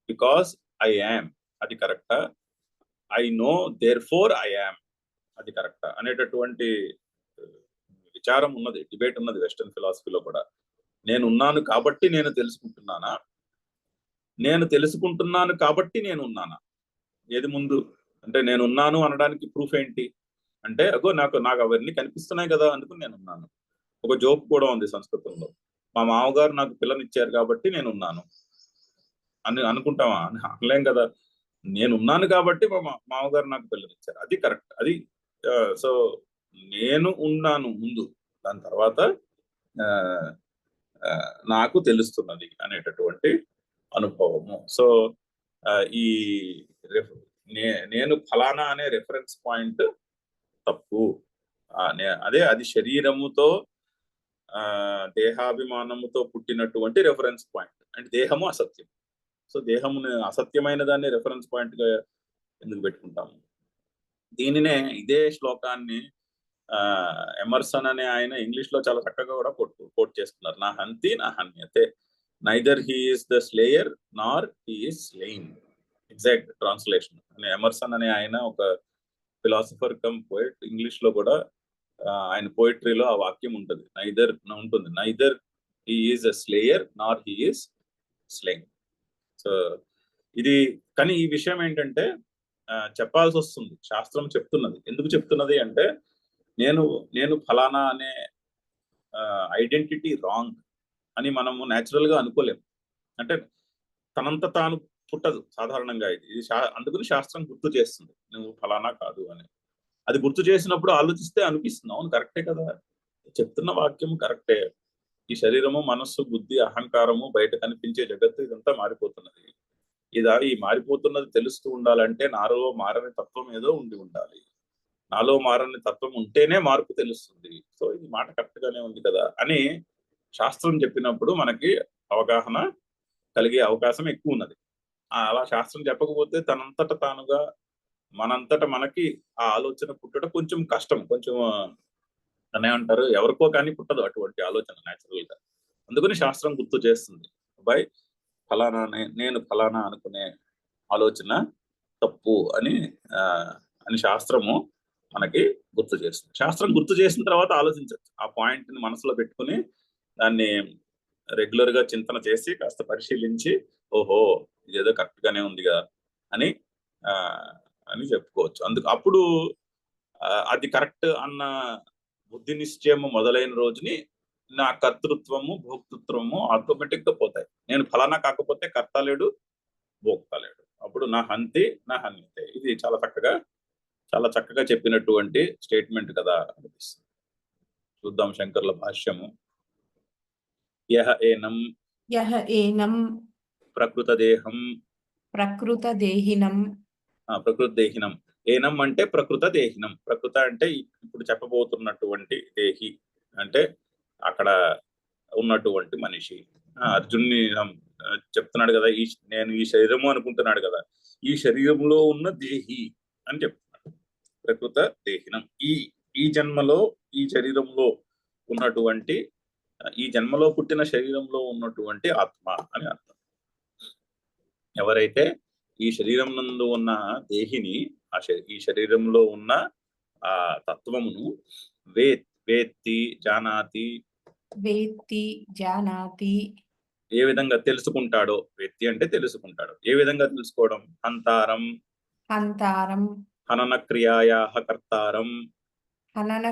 Speaker 1: because I am, అది కరెక్టా? I know therefore I am, అది కరెక్టా అనేటటువంటి విచారం ఉన్నది, డిబేట్ ఉన్నది వెస్టర్న్ ఫిలాసఫీలో కూడా. నేను ఉన్నాను కాబట్టి నేను తెలుసుకుంటున్నానా, నేను తెలుసుకుంటున్నాను కాబట్టి నేను ఉన్నానా? ఏది ముందు? అంటే నేను ఉన్నాను అనడానికి ప్రూఫ్ ఏంటి అంటే, అగో నాకు అవన్నీ కనిపిస్తున్నాయి కదా అందుకు నేను ఉన్నాను. ఒక జోక్ కూడా ఉంది సంస్కృతంలో, మా మామగారు నాకు పిల్లనిచ్చారు కాబట్టి నేను ఉన్నాను అని అనుకుంటామా? అనలేం కదా. నేను ఉన్నాను కాబట్టి మా మామగారు నాకు పిల్లనిచ్చారు, అది కరెక్ట్. అది సో నేను ఉన్నాను ముందు, దాని తర్వాత నాకు తెలుస్తున్నది అనేటటువంటి అనుభవము. సో ఈ నేను ఫలానా అనే రెఫరెన్స్ పాయింట్ తప్పు. అది శరీరముతో దేహాభిమానముతో పుట్టినటువంటి రెఫరెన్స్ పాయింట్. అంటే దేహము అసత్యం. సో దేహమును అసత్యమైన దాన్ని రెఫరెన్స్ పాయింట్ గా ఎందుకు పెట్టుకుంటాము? దీనినే, ఇదే శ్లోకాన్ని ఎమర్సన్ అనే ఆయన ఇంగ్లీష్ లో చాలా చక్కగా కూడా కోట్ చేస్తున్నారు. నా హంతి నా హన్యతే, neither he is the slayer nor he is slain. Exact translation. Emerson అనే ఆయన ఒక ఫిలాసఫర్ కమ్ పోయిట్, ఇంగ్లీష్ లో కూడా ఆయన పోయిటరీలో ఆ వాక్యం ఉంటుంది, neither he is a slayer nor he is slain. So ఇది, కానీ ఈ విషయం ఏంటంటే చెప్పాల్సి వస్తుంది, శాస్త్రం చెప్తున్నది. ఎందుకు చెప్తున్నది అంటే, నేను ఫలానా అనే ఐడెంటిటీ రాంగ్ అని మనము న్యాచురల్ గా అనుకోలేము. అంటే తనంత తాను పుట్టదు సాధారణంగా. ఇది అందుకని శాస్త్రం గుర్తు చేస్తుంది, నువ్వు ఫలానా కాదు అని. అది గుర్తు చేసినప్పుడు ఆలోచిస్తే అనిపిస్తుంది, అవును కరెక్టే కదా, చెప్తున్న వాక్యం కరెక్టే. ఈ శరీరము, మనస్సు, బుద్ధి, అహంకారము, బయట కనిపించే జగత్తు ఇదంతా మారిపోతున్నది. ఈ మారిపోతున్నది తెలుస్తూ ఉండాలంటే నాలో మారని తత్వం ఏదో ఉండి ఉండాలి. నాలో మారని తత్వం ఉంటేనే మార్పు తెలుస్తుంది. సో ఈ మాట కరెక్ట్ గానే ఉంది కదా అని శాస్త్రం చెప్పినప్పుడు మనకి అవగాహన కలిగే అవకాశం ఎక్కువ ఉన్నది. అలా శాస్త్రం చెప్పకపోతే తనంతట తానుగా మనంతట మనకి ఆ ఆలోచన పుట్టడం కొంచెం కష్టం. కొంచెం ఏమంటారు, ఎవరికో కానీ పుట్టదు అటువంటి ఆలోచన న్యాచురల్ గా. అందుకని శాస్త్రం గుర్తు చేస్తుంది, అబ్బాయి ఫలానా నేను ఫలానా అనుకునే ఆలోచన తప్పు అని ఆ అని శాస్త్రము మనకి గుర్తు చేస్తుంది. శాస్త్రం గుర్తు చేసిన తర్వాత ఆలోచించవచ్చు, ఆ పాయింట్ ని మనసులో పెట్టుకుని దాన్ని రెగ్యులర్ గా చింతన చేసి కాస్త పరిశీలించి, ఓహో ఇదేదో కరెక్ట్ గానే ఉందిగా అని ఆ అని చెప్పుకోవచ్చు. అప్పుడు అది కరెక్ట్ అన్న బుద్ధి నిశ్చయము మొదలైన రోజుని నా కర్తృత్వము, భోక్తృత్వము ఆటోమేటిక్ గా పోతాయి. నేను ఫలానా కాకపోతే కర్త లేడు, భోక్త లేడు. అప్పుడు నా హంతి నా హన్యతే. ఇది చాలా చక్కగా చెప్పినటువంటి స్టేట్మెంట్ కదా అనిపిస్తుంది. చూద్దాం శంకర్ల భాష్యము. యహ ఏనం
Speaker 2: యహ ఏనం
Speaker 1: ప్రకృత దేహం
Speaker 2: ప్రకృత దేహినం
Speaker 1: ప్రకృత దేహినం. ఏనం అంటే ప్రకృత దేహినం. ప్రకృత అంటే ఇప్పుడు చెప్పబోతున్నటువంటి దేహి అంటే అక్కడ ఉన్నటువంటి మనిషి. అర్జున్ని చెప్తున్నాడు కదా, నేను ఈ శరీరము అనుకుంటున్నాడు కదా, ఈ శరీరంలో ఉన్న దేహి అని చెప్తున్నాడు. ప్రకృత దేహినం. ఈ జన్మలో ఈ శరీరంలో ఉన్నటువంటి, ఈ జన్మలో పుట్టిన శరీరంలో ఉన్నటువంటి ఆత్మ అని అర్థం. ఎవరైతే ఈ శరీరం నందు ఉన్న దేహిని, ఈ శరీరంలో ఉన్న ఆ తత్వమును వేత్తి
Speaker 2: జానాతి
Speaker 1: ఏ విధంగా తెలుసుకుంటాడో, వ్యక్తి అంటే తెలుసుకుంటాడు. ఏ విధంగా తెలుసుకోవడం? హంతారం హనన క్రియాయాః కర్తారం. హనన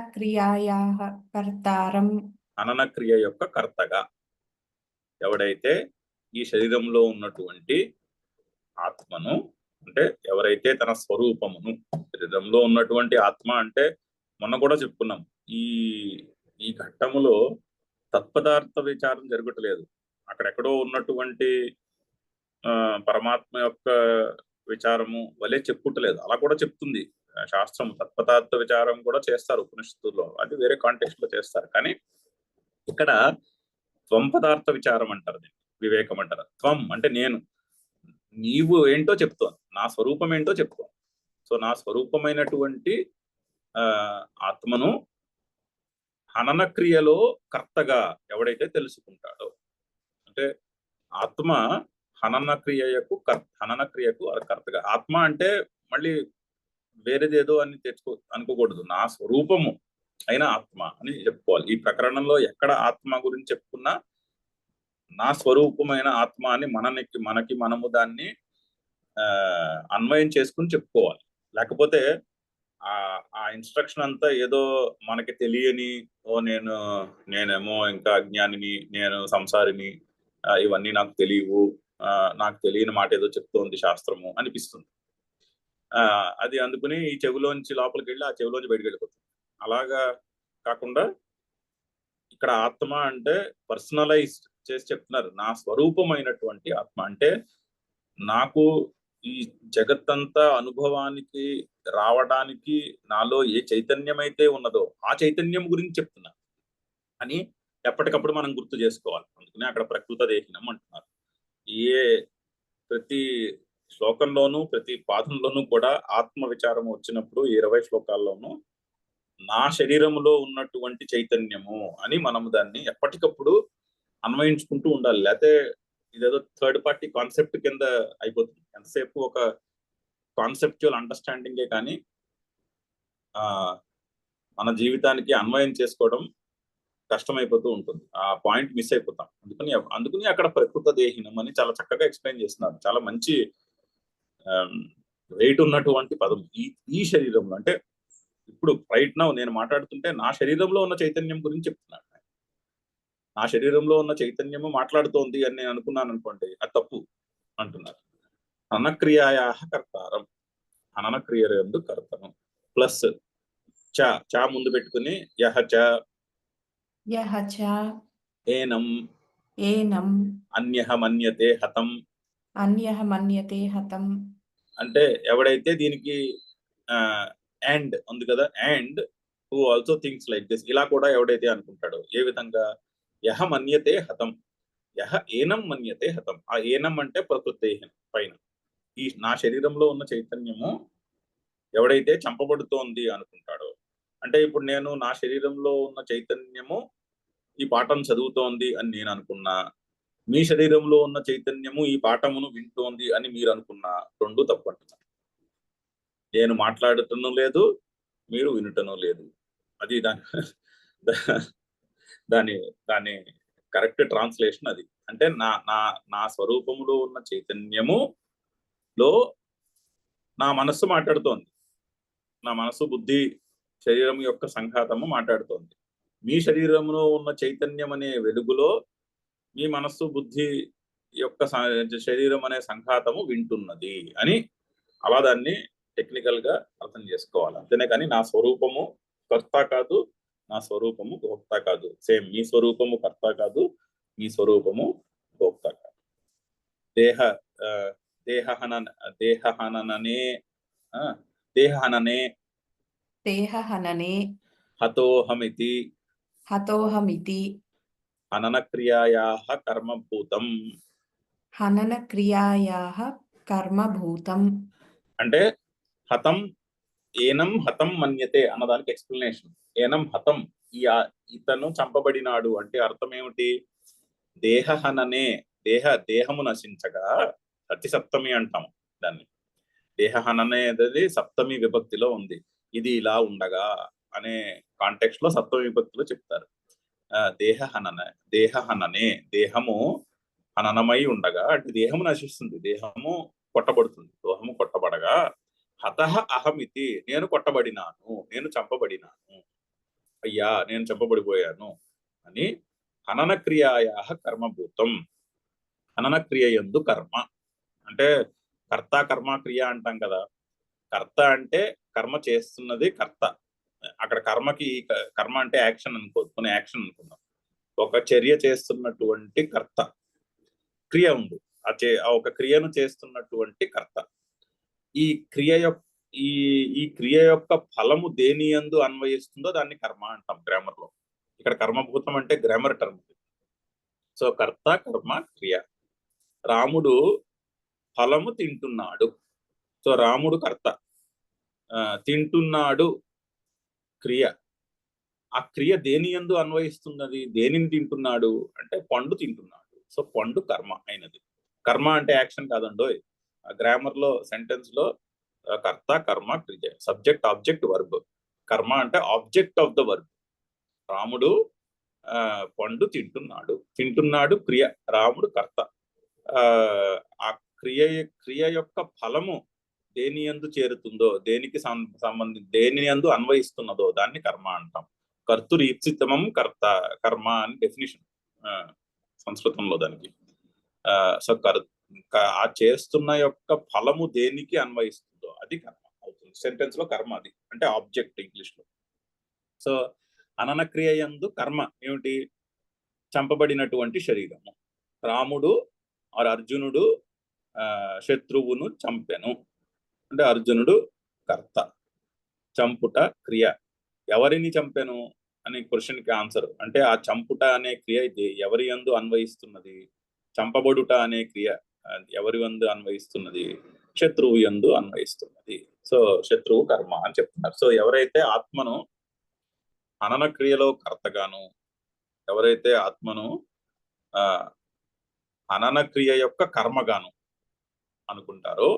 Speaker 1: క్రియ యొక్క కర్తగా ఎవడైతే ఈ శరీరంలో ఉన్నటువంటి ఆత్మను, అంటే ఎవరైతే తన స్వరూపమును, శరీరంలో ఉన్నటువంటి ఆత్మ అంటే మొన్న కూడా చెప్పుకున్నాం, ఈ ఘట్టములో తత్పదార్థ విచారం జరగట్లేదు. అక్కడెక్కడో ఉన్నటువంటి పరమాత్మ యొక్క విచారము వలె చెప్పుటలేదు. అలా కూడా చెప్తుంది శాస్త్రం. తత్పదార్థ విచారం కూడా చేస్తారు ఉపనిషత్తుల్లో, అది వేరే కాంటెక్స్ట్ లో చేస్తారు. కానీ ఇక్కడ త్వం పదార్థ విచారం అంటారు, దీన్ని వివేకం అంటారు. త్వం అంటే నేను, నీవు ఏంటో చెప్తోంది, నా స్వరూపం ఏంటో చెప్తోంది. సో నా స్వరూపమైనటువంటి ఆత్మను హనన క్రియలో కర్తగా ఎవడైతే తెలుసుకుంటాడో, అంటే ఆత్మ హనన క్రియకు కర్తగా. ఆత్మ అంటే మళ్ళీ వేరేదేదో అని అనుకోకూడదు, నా స్వరూపము అయిన ఆత్మ అని చెప్పుకోవాలి. ఈ ప్రకరణంలో ఎక్కడ ఆత్మ గురించి చెప్పుకున్నా నా స్వరూపమైన ఆత్మ అని మనము దాన్ని అన్వయం చేసుకుని చెప్పుకోవాలి. లేకపోతే ఆ ఇన్స్ట్రక్షన్ అంతా ఏదో మనకి తెలియని, నేనేమో ఇంకా అజ్ఞానిని, నేను సంసారిని, ఇవన్నీ నాకు తెలియవు, నాకు తెలియని మాట ఏదో చెప్తోంది శాస్త్రము అనిపిస్తుంది. అది అందుకుని ఈ చెవిలోంచి లోపలికి వెళ్ళి ఆ చెవిలోంచి బయటకు వెళ్ళిపోతుంది. అలాగా కాకుండా ఇక్కడ ఆత్మ అంటే పర్సనలైజ్డ్ చేసి చెప్తున్నారు. నా స్వరూపమైనటువంటి ఆత్మ అంటే నాకు ఈ జగత్తంతా అనుభవానికి రావడానికి నాలో ఏ చైతన్యం అయితే ఉన్నదో ఆ చైతన్యం గురించి చెప్తున్నా అని ఎప్పటికప్పుడు మనం గుర్తు చేసుకోవాలి. అందుకనే అక్కడ ప్రకృత దేహినం అంటున్నారు. ప్రతి శ్లోకంలోనూ ప్రతి పాదంలోనూ కూడా ఆత్మ విచారం వచ్చినప్పుడు 20 శ్లోకాల్లోనూ నా శరీరంలో ఉన్నటువంటి చైతన్యము అని మనము దాన్ని ఎప్పటికప్పుడు అన్వయించుకుంటూ ఉండాలి. లేకపోతే ఇదేదో థర్డ్ పార్టీ కాన్సెప్ట్ కింద అయిపోతుంది. ఎంతసేపు ఒక కాన్సెప్చువల్ అండర్స్టాండింగే కానీ మన జీవితానికి అన్వయం చేసుకోవడం కష్టమైపోతూ ఉంటుంది. ఆ పాయింట్ మిస్ అయిపోతాం. అందుకని అక్కడ ప్రకృత దేహినం అని చాలా చక్కగా ఎక్స్ప్లెయిన్ చేస్తున్నారు. చాలా మంచి వెయిట్ ఉన్నటువంటి పదం. ఈ శరీరంలో అంటే ఇప్పుడు రైట్ నౌ నేను మాట్లాడుతుంటే నా శరీరంలో ఉన్న చైతన్యం గురించి చెప్తున్నాను. నా శరీరంలో ఉన్న చైతన్యము మాట్లాడుతోంది అని నేను అనుకున్నాను అనుకోండి, అది తప్పు అంటున్నారు. హననక్రియాయాః కర్తారం, హననక్రియ యందు కర్తను. ప్లస్ చ ముందు పెట్టుకుని యహ చ
Speaker 2: యః చ
Speaker 1: ఏనం
Speaker 2: ఏనం
Speaker 1: అన్యః మన్యతే హతం,
Speaker 2: అన్యః మన్యతే హతం.
Speaker 1: అంటే ఎవడైతే దీనికి అండ్ ఉంది కదా, and who also thinks like this, ఇలా కూడా ఎవడైతే అనుకుంటాడో. ఏ విధంగా? యహ మన్యతే హతం, యహ ఏనం మన్యతే హతం. ఆ ఏనం అంటే ప్రకృతి పైన, ఈ నా శరీరంలో ఉన్న చైతన్యము ఎవడైతే చంపబడుతోంది అనుకుంటాడో, అంటే ఇప్పుడు నేను నా శరీరంలో ఉన్న చైతన్యము ఈ పాఠం చదువుతోంది అని నేను అనుకున్నా, మీ శరీరంలో ఉన్న చైతన్యము ఈ పాఠమును వింటోంది అని మీరు అనుకున్నా, రెండు తప్పు అంటున్నారు. నేను మాట్లాడటం లేదు, మీరు వినటం లేదు. అది దాని దాని కరెక్ట్ ట్రాన్స్లేషన్ అది. అంటే నా నా నా స్వరూపములో ఉన్న చైతన్యములో నా మనస్సు మాట్లాడుతోంది, నా మనస్సు బుద్ధి శరీరం యొక్క సంఘాతము మాట్లాడుతోంది. మీ శరీరంలో ఉన్న చైతన్యం అనే వెలుగులో మీ మనస్సు బుద్ధి యొక్క శరీరం అనే సంఘాతము వింటున్నది అని, అలా దాన్ని టెక్నికల్ గా అర్థం చేసుకోవాలి. అంతేనే కానీ నా స్వరూపము కర్త కాదు, నా స్వరూపము భోక్త కాదు. సేమ్ మీ స్వరూపము కర్త కాదు, మీ స్వరూపము భోక్త కాదు. దేహ ఆ, దేహహననే ఆ, దేహహననే
Speaker 2: దేహహననే
Speaker 1: హతోహమితి
Speaker 2: హతోహమితి
Speaker 1: హననక్రియాయాః కర్మభూతం.
Speaker 2: హననక్రియాయాః కర్మభూతం.
Speaker 1: అంటే హతం ఏనం హతం మన్యతే అన్నదానికి ఎక్స్ప్లెనేషన్. ఏనం హతం, ఇతను చంపబడినాడు అంటే అర్థం ఏమిటి? దేహహననే, దేహము నశించగా, అతి సప్తమి అంటాం దాన్ని. దేహహననే అనేది సప్తమి విభక్తిలో ఉంది. ఇది ఇలా ఉండగా అనే కాంటెక్స్ట్ లో సప్తమి విభక్తిలో చెప్తారు. దేహహననే, దేహము హననమై ఉండగా, అంటే దేహము నశిస్తుంది, దేహము కొట్టబడుతుంది. దేహము కొట్టబడగా హతః అహమితి, నేను కొట్టబడినాను, నేను చంపబడినాను, అయ్యా నేను చంపబడిపోయాను అని. హనన క్రియాయాః కర్మభూతం, హనన క్రియ యందు కర్మ అంటే కర్త కర్మ క్రియ అంటాం కదా. కర్త అంటే కర్మ చేస్తున్నది కర్త. అక్కడ కర్మకి కర్మ అంటే యాక్షన్ అనుకో, కొన్ని యాక్షన్ అనుకుందాం. ఒక చర్య చేస్తున్నటువంటి కర్త, క్రియ ఉంది, ఆ ఒక క్రియను చేస్తున్నటువంటి కర్త. ఈ క్రియ యొక్క ఈ క్రియ యొక్క ఫలము దేని యందు అన్వయిస్తుందో దాన్ని కర్మ అంటాం గ్రామర్ లో. ఇక్కడ కర్మభూతం అంటే గ్రామర్ టర్మ్. సో కర్త కర్మ క్రియ. రాముడు ఫలము తింటున్నాడు, సో రాముడు కర్త. తింటున్నాడు క్రియ. ఆ క్రియ దేని యందు అన్వయిస్తున్నది, దేనిని తింటున్నాడు అంటే పండు తింటున్నాడు. సో పండు కర్మ అయినది. కర్మ అంటే యాక్షన్ కాదండోయ్. గ్రామర్ లో సెంటెన్స్ లో కర్త కర్మ క్రియ, సబ్జెక్ట్ ఆబ్జెక్ట్ వర్బ్. కర్మ అంటే ఆబ్జెక్ట్ ఆఫ్ ద వర్బ్. రాముడు పండు తింటున్నాడు, తింటున్నాడు క్రియ, రాముడు కర్త. ఆ క్రియ యొక్క ఫలము దేని యందు చేరుతుందో, దేనికి దేని యందు అన్వయిస్తున్నదో దాన్ని కర్మ అంటాం. కర్తురీప్సితమం కర్త, కర్మ అని డెఫినిషన్ సంస్కృతంలో దానికి. సో ఆ చేస్తున్న యొక్క ఫలము దేనికి అన్వయిస్తుందో అది కర్మ అవుతుంది. సెంటెన్స్ లో కర్మ అది అంటే ఆబ్జెక్ట్ ఇంగ్లీష్ లో. సో అననక్రియ యందు కర్మ ఏమిటి? చంపబడినటువంటి శరీరము. రాముడు ఆర్ అర్జునుడు శత్రువును చంపెను అంటే అర్జునుడు కర్త. చంపుట క్రియ. ఎవరిని చంపెను అనే క్వశ్చన్ కి ఆన్సర్ అంటే ఆ చంపుట అనే క్రియ ఇది ఎవరి యందు అన్వయిస్తున్నది? చంపబడుట అనే క్రియ ఎవరి యందు అన్వయిస్తున్నది? శత్రువు యందు అన్వయిస్తున్నది. సో శత్రువు కర్మ అని చెప్తున్నారు. సో ఎవరైతే ఆత్మను హనన క్రియలో కర్తగాను, ఎవరైతే ఆత్మను హనన క్రియ యొక్క కర్మగాను అనుకుంటారో,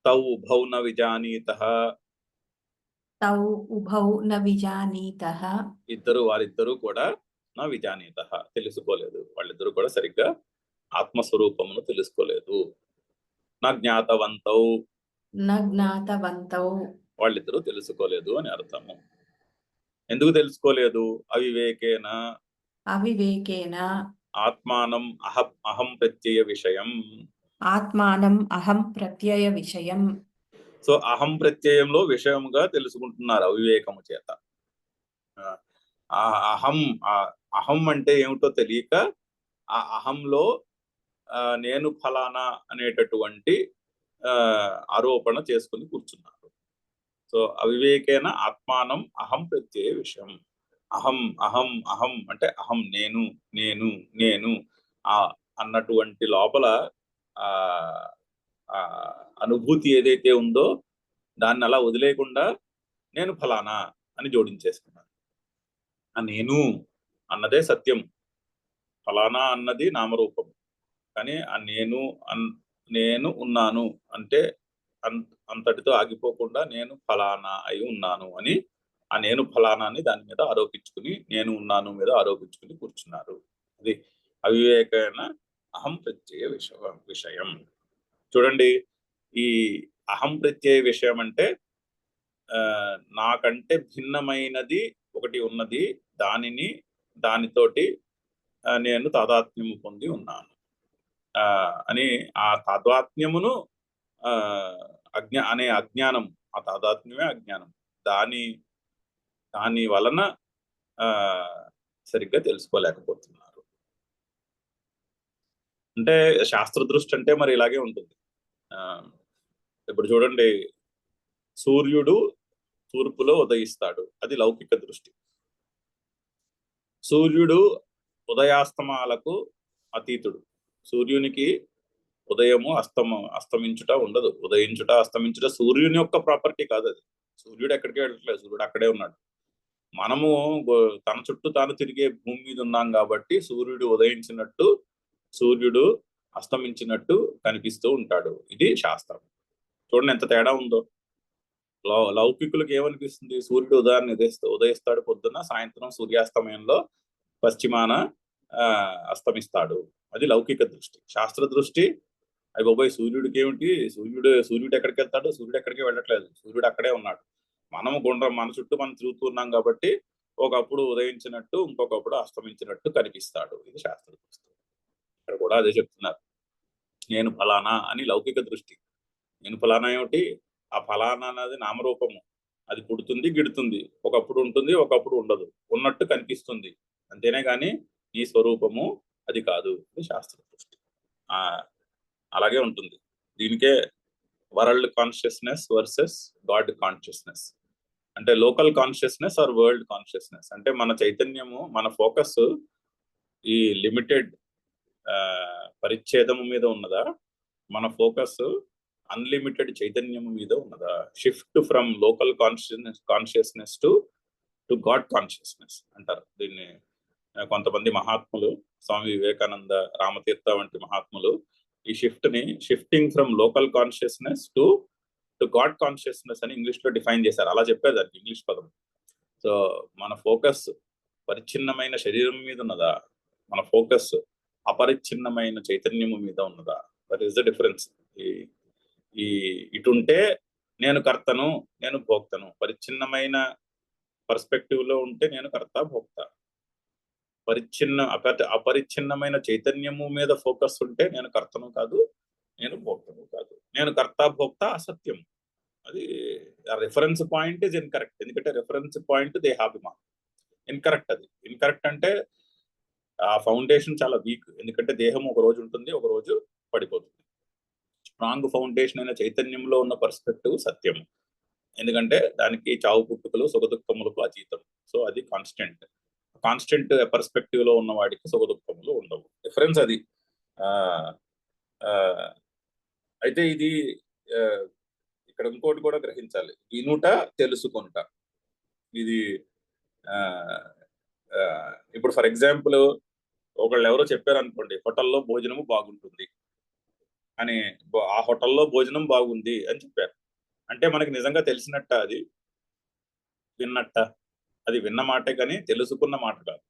Speaker 1: తౌ ఉభౌ న విజానీతః,
Speaker 2: తౌ ఉభౌ న విజానీతః,
Speaker 1: వారిద్దరూ కూడా నా విజానీతః తెలుసుకోలేదు. వాళ్ళిద్దరూ కూడా సరిగ్గా ఆత్మస్వరూపమును తెలుసుకోలేదు. నా జ్ఞాతవంతౌ,
Speaker 2: న జ్ఞాతవంతౌ,
Speaker 1: వాళ్ళిద్దరూ తెలుసుకోలేదు అని అర్థము. ఎందుకు తెలుసుకోలేదు? అవివేకేన,
Speaker 2: అవివేకేన
Speaker 1: ఆత్మానం అహం ప్రత్యయ విషయం,
Speaker 2: ఆత్మానం అహం ప్రత్యయ విషయం.
Speaker 1: సో అహం ప్రత్యయంలో విషయముగా తెలుసుకుంటున్నారు అవివేకము చేత. ఆ, ఆ అహం ఆ అహం అంటే ఏమిటో తెలియక ఆ అహంలో నేను ఫలానా అనేటటువంటి ఆరోపణ చేసుకుని కూర్చున్నారు. సో అవివేకేన ఆత్మానం అహం ప్రత్యయ విషయం. అహం అహం అహం అంటే అహం నేను నేను నేను ఆ అన్నటువంటి లోపల ఆ ఆ అనుభూతి ఏదైతే ఉందో దాన్ని అలా వదిలేయకుండా నేను ఫలానా అని జోడించేసుకున్నాను. ఆ నేను అన్నదే సత్యం, ఫలానా అన్నది నామరూపం. కానీ ఆ నేను ఉన్నాను అంటే అంతటితో ఆగిపోకుండా నేను ఫలానా అయి ఉన్నాను అని ఆ నేను ఫలానాని దాని మీద ఆరోపించుకుని నేను ఉన్నాను మీద ఆరోపించుకుని కూర్చున్నారు. అది అవివేకైన అహం ప్రత్యయ విషయం. చూడండి, ఈ అహం ప్రత్యయ విషయం అంటే నాకంటే భిన్నమైనది ఒకటి ఉన్నది, దానితోటి నేను తాదాత్మ్యము పొంది ఉన్నాను అని ఆ తాదాత్మ్యమును అజ్ఞానం, ఆ తాదాత్మ్యమే అజ్ఞానం. దాని వలన సరిగ్గా తెలుసుకోలేకపోతున్నారు. అంటే శాస్త్ర దృష్టి అంటే మరి ఇలాగే ఉంటుంది. ఇప్పుడు చూడండి, సూర్యుడు తూర్పులో ఉదయిస్తాడు, అది లౌకిక దృష్టి. సూర్యుడు ఉదయాస్తమాలకు అతీతుడు. సూర్యునికి ఉదయము అస్తమించుట ఉండదు. ఉదయించుట అస్తమించుట సూర్యుని యొక్క ప్రాపర్టీ కాదు. అది సూర్యుడు ఎక్కడికి వెళ్ళట్లేదు, సూర్యుడు అక్కడే ఉన్నాడు. మనము తన చుట్టూ తాను తిరిగే భూమి మీద ఉన్నాం కాబట్టి సూర్యుడు ఉదయించినట్టు సూర్యుడు అస్తమించినట్టు కనిపిస్తూ ఉంటాడు. ఇది శాస్త్రం. చూడండి ఎంత తేడా ఉందో. లౌకికులకు ఏమనిపిస్తుంది? సూర్యుడు ఉదయిస్తాడు పొద్దున్న, సాయంత్రం సూర్యాస్తమయంలో పశ్చిమాన అస్తమిస్తాడు. అది లౌకిక దృష్టి. శాస్త్ర దృష్టి, అవి బాబాయ్ సూర్యుడికి ఏమిటి, సూర్యుడు ఎక్కడికి వెళ్తాడు? సూర్యుడు ఎక్కడికి వెళ్ళట్లేదు, సూర్యుడు అక్కడే ఉన్నాడు. మనము మన చుట్టూ మనం తిరుగుతున్నాం కాబట్టి ఒకప్పుడు ఉదయించినట్టు ఇంకొకప్పుడు అస్తమించినట్టు కనిపిస్తాడు. ఇది శాస్త్ర దృష్టి. ఇక్కడ కూడా అదే చెప్తున్నారు, నేను ఫలానా అని లౌకిక దృష్టి. నేను ఫలానా ఏమిటి? ఆ ఫలానా అనేది నామరూపము. అది పుడుతుంది, గిడుతుంది, ఒకప్పుడు ఉంటుంది, ఒకప్పుడు ఉండదు, ఉన్నట్టు కనిపిస్తుంది అంతేనే గాని నీ స్వరూపము అది కాదు. ఇది శాస్త్ర దృష్టి. అలాగే ఉంటుంది. దీనికే world consciousness versus god consciousness అంటే local consciousness or world consciousness అంటే మన చైతన్యము, మన ఫోకస్ ఈ లిమిటెడ్ పరిచ్ఛేదము మీద ఉన్నదా, మన ఫోకస్ అన్లిమిటెడ్ చైతన్యము మీద ఉన్నదా? Shift from local consciousness to God consciousness అంటారు దీన్ని. కొంతమంది మహాత్ములు, స్వామి వివేకానంద, రామతీర్థ వంటి మహాత్ములు ఈ shifting from local consciousness to God consciousness అని ఇంగ్లీష్ లో డిఫైన్ చేశారు. అలా చెప్పారు దానికి ఇంగ్లీష్ పదం. సో మన ఫోకస్ పరిచ్ఛిన్నమైన శరీరం మీద ఉన్నదా, మన ఫోకస్ అపరిచ్ఛిన్నమైన చైతన్యము మీద ఉన్నదా? That is the difference. ఇటుంటే నేను కర్తను, నేను భోక్తను. పరిచ్ఛిన్నమైన పర్స్పెక్టివ్ లో ఉంటే నేను కర్త, భోక్త. అపరిచ్ఛిన్నమైన చైతన్యము మీద ఫోకస్ ఉంటే నేను కర్తను కాదు, నేను భోక్తను కాదు. నేను కర్త భోక్త అసత్యం. అది రిఫరెన్స్ పాయింట్ ఇస్ ఇన్కరెక్ట్. ఎందుకంటే రిఫరెన్స్ పాయింట్ దేహాభిమానం. ఇన్కరెక్ట్. అది ఇన్కరెక్ట్ అంటే ఆ ఫౌండేషన్ చాలా వీక్. ఎందుకంటే దేహం ఒక రోజు ఉంటుంది, ఒక రోజు పడిపోతుంది. స్ట్రాంగ్ ఫౌండేషన్ అయిన చైతన్యంలో ఉన్న పర్స్పెక్టివ్ సత్యం. ఎందుకంటే దానికి చావు పుట్టుకలు సుఖ దుఃఖములకు అతీతం. సో అది కాన్స్టెంట్ పర్స్పెక్టివ్ లో ఉన్న వాడికి సుఖ దుఃఖములు ఉండవు. డిఫరెన్స్ అది. అయితే ఇది ఇక్కడ ఇంకోటి కూడా గ్రహించాలి. వినుట, తెలుసుకుంట. ఇది ఇప్పుడు ఫర్ ఎగ్జాంపుల్ ఒకళ్ళు ఎవరో చెప్పారు అనుకోండి, హోటల్లో భోజనము బాగుంటుంది అని. ఆ హోటల్లో భోజనం బాగుంది అని చెప్పారు అంటే మనకి నిజంగా తెలిసినట్ట, అది విన్నట్ట? అది విన్న మాటే కానీ తెలుసుకున్న మాట కాదు.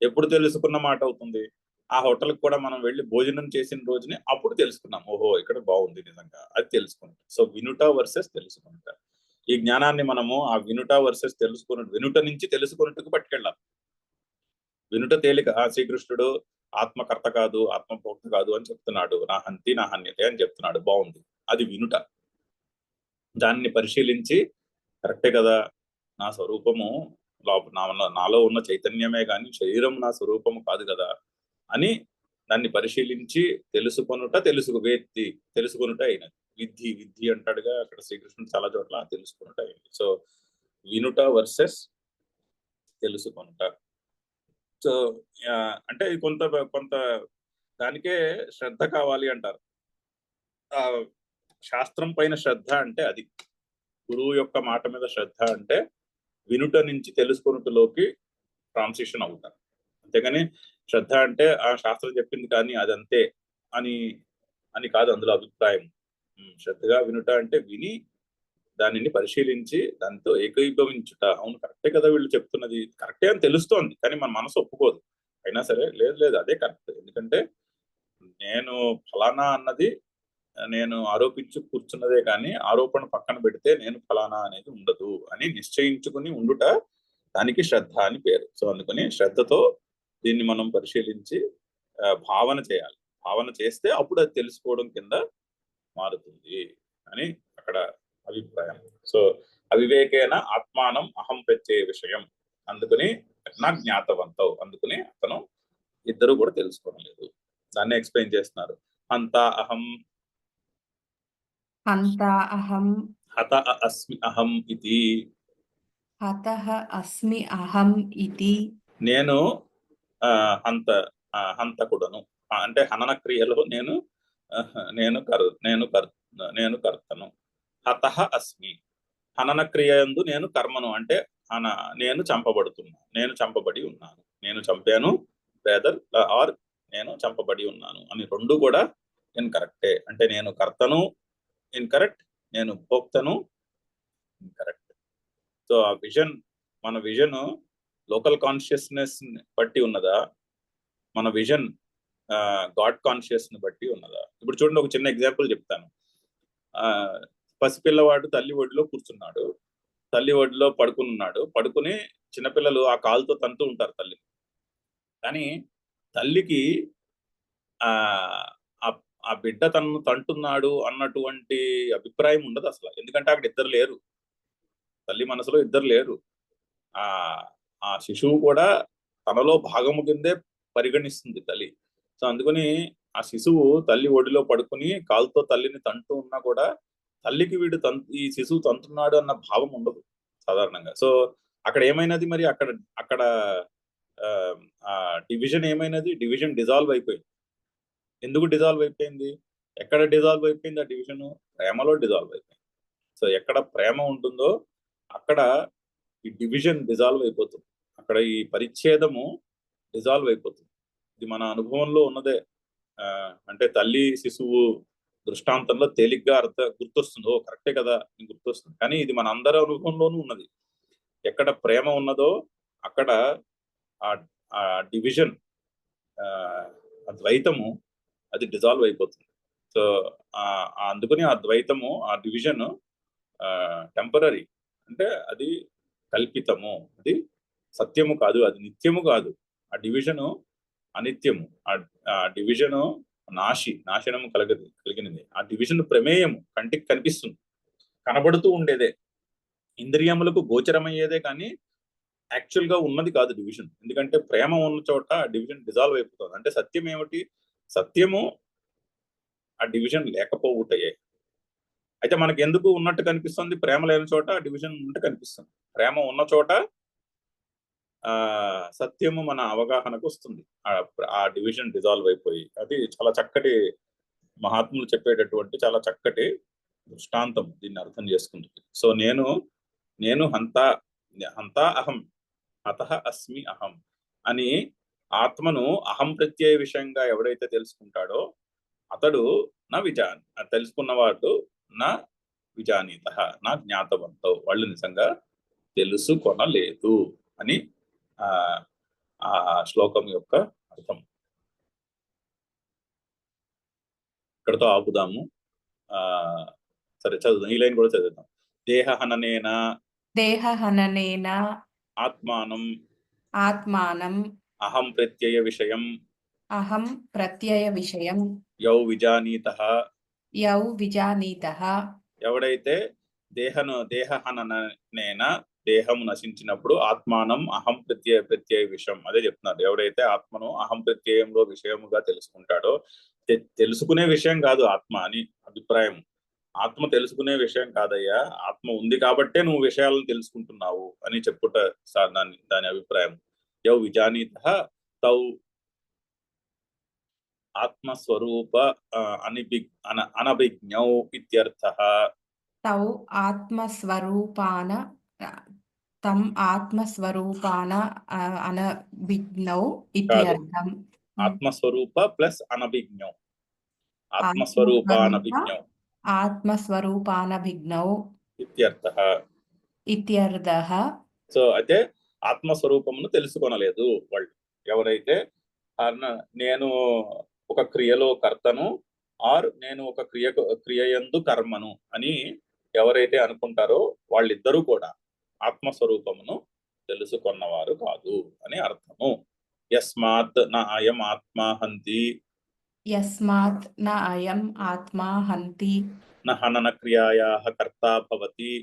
Speaker 1: ఎప్పుడు తెలుసుకున్న మాట అవుతుంది? ఆ హోటల్కి కూడా మనం వెళ్ళి భోజనం చేసిన రోజునే అప్పుడు తెలుసుకున్నాం, ఓహో ఇక్కడ బాగుంది నిజంగా, అది తెలుసుకుంటాం. సో వినుట వర్సెస్ తెలుసుకుంటా. ఈ జ్ఞానాన్ని మనము ఆ వినుట వర్సెస్ వినుట నుంచి తెలుసుకున్నట్టుకు పట్టుకెళ్ళాలి. వినుట తేలిక. శ్రీకృష్ణుడు ఆత్మకర్త కాదు, ఆత్మభోక్త కాదు అని చెప్తున్నాడు. నా హంతి నా హన్యతే అని చెప్తున్నాడు, బాగుంది. అది వినుట. దాన్ని పరిశీలించి కరెక్టే కదా, నా స్వరూపము నాలో ఉన్న చైతన్యమే కానీ శరీరం నా స్వరూపము కాదు కదా అని దాన్ని పరిశీలించి తెలుసుకొనుట అయినది. విద్ధి విద్ధి అంటాడుగా అక్కడ శ్రీకృష్ణుడు చాలా చోట్ల, తెలుసుకొనుట అయింది. సో వినుట వర్సెస్ తెలుసుకొనుట. సో అంటే కొంత కొంత దానికే శ్రద్ధ కావాలి అంటారు. ఆ శాస్త్రం పైన శ్రద్ధ అంటే అది, గురువు యొక్క మాట మీద శ్రద్ధ అంటే వినుట నుంచి తెలుసుకొనుటలోకి ట్రాన్సిషన్ అవుతారు. అంతేగాని శ్రద్ధ అంటే ఆ శాస్త్రం చెప్పింది కానీ అదంతే అని అని కాదు అందులో అభిప్రాయం. శ్రద్ధగా వినుట అంటే విని దానిని పరిశీలించి దాంతో ఏకీభవించుట. అవును కరెక్టే కదా వీళ్ళు చెప్తున్నది, కరెక్టే అని తెలుస్తోంది, కానీ మన మనసు ఒప్పుకోదు. అయినా సరే లేదు లేదు అదే కరెక్ట్, ఎందుకంటే నేను ఫలానా అన్నది నేను ఆరోపించి కూర్చున్నదే కానీ ఆరోపణ పక్కన పెడితే నేను ఫలానా అనేది ఉండదు అని నిశ్చయించుకుని ఉండుట, దానికి శ్రద్ధ అని పేరు. సో అందుకని శ్రద్ధతో దీన్ని మనం పరిశీలించి భావన చేయాలి. భావన చేస్తే అప్పుడు అది తెలుసుకోవడం కింద మారుతుంది అని అక్కడ అభిప్రాయం. సో అవివేకేన ఆత్మానం అహం ప్రత్యయ విషయం, అందుకని నా జ్ఞాతవంతవు, అందుకని అతను ఇద్దరు కూడా తెలుసుకోవలేదు. దాన్ని ఎక్స్ప్లెయిన్ చేస్తున్నారు. హంతా అహం హత అస్మి అహం ఇది.
Speaker 2: హతః అస్మి అహం ఇతి.
Speaker 1: నేను హంతకుడను అంటే హనన క్రియలో నేను కర్తను. హతః అస్మి, హనన క్రియ యందు నేను కర్మను అంటే నేను చంపబడుతున్నా, నేను చంపబడి ఉన్నాను, నేను చంపాను రేదర్ ఆర్ నేను చంపబడి ఉన్నాను అని రెండు కూడా ఇన్కరెక్టే. అంటే నేను కర్తను ఇన్కరెక్ట్, నేను భోక్తను ఇన్కరెక్ట్. సో ఆ విజన్, మన విజన్ లోకల్ కాన్షియస్నెస్ బట్టి ఉన్నదా, మన విజన్ గాడ్ కాన్షియస్ ని బట్టి ఉన్నదా? ఇప్పుడు చూడండి, ఒక చిన్న ఎగ్జాంపుల్ చెప్తాను. పసిపిల్లవాడు తల్లి ఒడిలో కూర్చున్నాడు, తల్లి ఒడిలో పడుకుని చిన్నపిల్లలు ఆ కాలుతో తంతూ ఉంటారు తల్లి. కానీ తల్లికి ఆ బిడ్డ తనను తంటున్నాడు అన్నటువంటి అభిప్రాయం ఉండదు అసలు, ఎందుకంటే అక్కడ ఇద్దరు లేరు, తల్లి మనసులో ఇద్దరు లేరు. ఆ శిశువు కూడా తనలో భాగము కిందే పరిగణిస్తుంది తల్లి. సో అందుకని ఆ శిశువు తల్లి ఒడిలో పడుకుని కాలుతో తల్లిని తంటూ ఉన్నా కూడా తల్లికి వీడు ఈ శిశువు తంతున్నాడు అన్న భావం ఉండదు సాధారణంగా. సో అక్కడ ఏమైనది మరి, అక్కడ డివిజన్ ఏమైనది, డివిజన్ డిజాల్వ్ అయిపోయింది. ఎందుకు డిజాల్వ్ అయిపోయింది? ఎక్కడ డిజాల్వ్ అయిపోయింది ఆ డివిజన్? ప్రేమలో డిజాల్వ్ అయిపోయింది. సో ఎక్కడ ప్రేమ ఉంటుందో అక్కడ ఈ డివిజన్ డిజాల్వ్ అయిపోతుంది, అక్కడ ఈ పరిచ్ఛేదము డిజాల్వ్ అయిపోతుంది. ఇది మన అనుభవంలో ఉన్నదే. అంటే తల్లి శిశువు దృష్టాంతంలో తేలిగ్గా గుర్తొస్తుంది, ఓ కరెక్టే కదా గుర్తొస్తుంది, కానీ ఇది మన అందరి అనుభవంలోనూ ఉన్నది. ఎక్కడ ప్రేమ ఉన్నదో అక్కడ ఆ డివిజన్, ద్వైతము అది డిజాల్వ్ అయిపోతుంది. సో అందుకని ఆ ద్వైతము, ఆ డివిజన్ టెంపరరీ, అంటే అది కల్పితము, అది సత్యము కాదు, అది నిత్యము కాదు. ఆ డివిజను అనిత్యము, ఆ డివిజను నాశనము కలిగినది. ఆ డివిజన్ ప్రమేయము కంటికి కనిపిస్తుంది, కనబడుతూ ఉండేదే, ఇంద్రియములకు గోచరమయ్యేదే, కానీ యాక్చువల్ గా ఉన్నది కాదు డివిజన్. ఎందుకంటే ప్రేమ ఉన్న చోట ఆ డివిజన్ డిజాల్వ్ అయిపోతుంది. అంటే సత్యం ఏమిటి? సత్యము ఆ డివిజన్ లేకపోవుటయే. అయితే మనకి ఎందుకు ఉన్నట్టు కనిపిస్తుంది? ప్రేమ లేని చోట డివిజన్ ఉన్నట్టు కనిపిస్తుంది. ప్రేమ ఉన్న చోట సత్యము మన అవగాహనకు వస్తుంది, ఆ డివిజన్ డిజాల్వ్ అయిపోయి. అది చాలా చక్కటి మహాత్ములు చెప్పేటటువంటి చాలా చక్కటి దృష్టాంతం దీన్ని అర్థం చేసుకుంటుంది. సో నేను హంతా అహం హతః అస్మి అహం అని ఆత్మను అహం ప్రత్యయ విషయంగా ఎవడైతే తెలుసుకుంటాడో అతడు తెలుసుకున్నవాడు నా విజానీత నా జ్ఞాతవంతో, వాళ్ళు నిజంగా తెలుసుకొనలేదు అని ఆ శ్లోకం యొక్క అర్థం. ఇక్కడతో ఆపుదాము. సరే చదువుదాం, ఈ లైన్ కూడా చదువుదాం. దేహ హననేన
Speaker 2: దేహ హననేన
Speaker 1: ఆత్మానం అహం ప్రత్యయ విషయం
Speaker 2: అహం ప్రత్యయ విషయం
Speaker 1: యౌ విజానీతః
Speaker 2: యౌ విజానీతః
Speaker 1: ఎవడైతే దేహహననేన దేహము నశించినప్పుడు ఆత్మానం అహం ప్రత్యయ విషయం అదే చెప్తున్నారు. ఎవడైతే ఆత్మను అహం ప్రత్యయంలో విషయముగా తెలుసుకుంటాడో, తెలుసుకునే విషయం కాదు ఆత్మ అని అభిప్రాయం. ఆత్మ తెలుసుకునే విషయం కాదయ్యా, ఆత్మ ఉంది కాబట్టే నువ్వు విషయాలను తెలుసుకుంటున్నావు అని చెప్పుట దాని అభిప్రాయం. యౌ విజానీతః తౌ ఆత్మస్వరూప అనభిజ్ఞౌ ఇత్యర్థః.
Speaker 2: తౌ ఆత్మస్వరూపాన తం ఆత్మస్వరూపాన అనభిజ్ఞౌ ఇత్యర్థం.
Speaker 1: ఆత్మస్వరూప ప్లస్ అనభిజ్ఞౌ,
Speaker 2: ఆత్మస్వరూప
Speaker 1: ఆత్మస్వరూపానభిజ్ఞౌ
Speaker 2: ఆత్మస్వరూపానభిజ్ఞౌ
Speaker 1: ఇత్యర్థః.
Speaker 2: ఇత్యర్థః.
Speaker 1: సో అయితే ఆత్మస్వరూపమును తెలుసుకొనలేదు వాళ్ళు. ఎవరైతే నేను ఒక క్రియలో కర్తను ఆర్ నేను ఒక క్రియయందు కర్మను అని ఎవరైతే అనుకుంటారో వాళ్ళిద్దరూ కూడా ఆత్మస్వరూపమును తెలుసుకొన్నవారు కాదు అని అర్థము. యస్మాత్ న అయం ఆత్మా హంతి
Speaker 2: యస్మాత్ న అయం ఆత్మా హంతి
Speaker 1: న హనన క్రియాయాః కర్తా భవతి.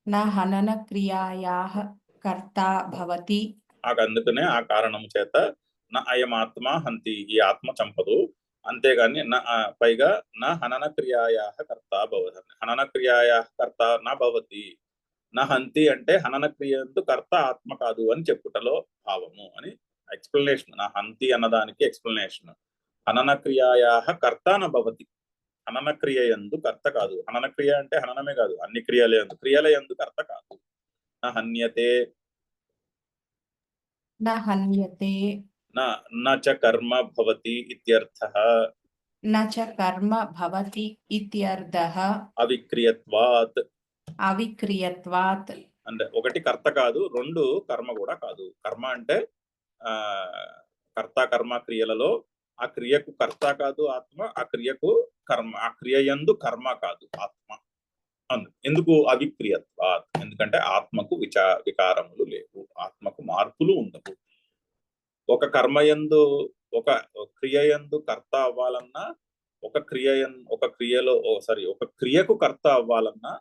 Speaker 2: న హనన క్రియాయాః కర్తా భవతి.
Speaker 1: అందుకనే ఆ కారణం చేత నా అయం ఆత్మ హంతి, ఈ ఆత్మ చంపదు. అంతేగాని పైగా నా హనన క్రియాయా కర్త భవతి, హనన క్రియాయా కర్త నా భవతి. నా హంతి అంటే హనన క్రియందు కర్త ఆత్మ కాదు అని చెప్పుటలో భావము అని ఎక్స్ప్లెనేషన్. నా హంతి అన్నదానికి ఎక్స్ప్లెనేషన్. హనన క్రియాయా కర్త నా భవతి, హనన క్రియ యందు కర్త కాదు. హనన క్రియ అంటే హననమే కాదు, అన్ని క్రియల యందు కర్త కాదు. నా హన్యతే
Speaker 2: న హన్యతే
Speaker 1: న చ కర్మ భవతి ఇత్యర్థః.
Speaker 2: న చ కర్మ భవతి ఇత్యర్థః.
Speaker 1: అవిక్రియత్వాత్.
Speaker 2: అవిక్రియత్వాత్
Speaker 1: అంటే ఒకటి కర్త కాదు, రెండు కర్మ కూడా కాదు. కర్మ అంటే కర్త కర్మ క్రియలలో ఆ క్రియకు కర్త కాదు ఆత్మ, ఆ క్రియకు కర్మ, ఆ క్రియ యందు కర్మ కాదు ఆత్మ. ఎందుకు అవిక్రియత్వాత్? ఎందుకంటే ఆత్మకు వికారములు లేవు, ఆత్మకు మార్పులు ఉండవు. ఒక కర్మయందు ఒక క్రియయందు కర్త అవ్వాలన్నా, ఒక క్రియకు కర్త అవ్వాలన్నా,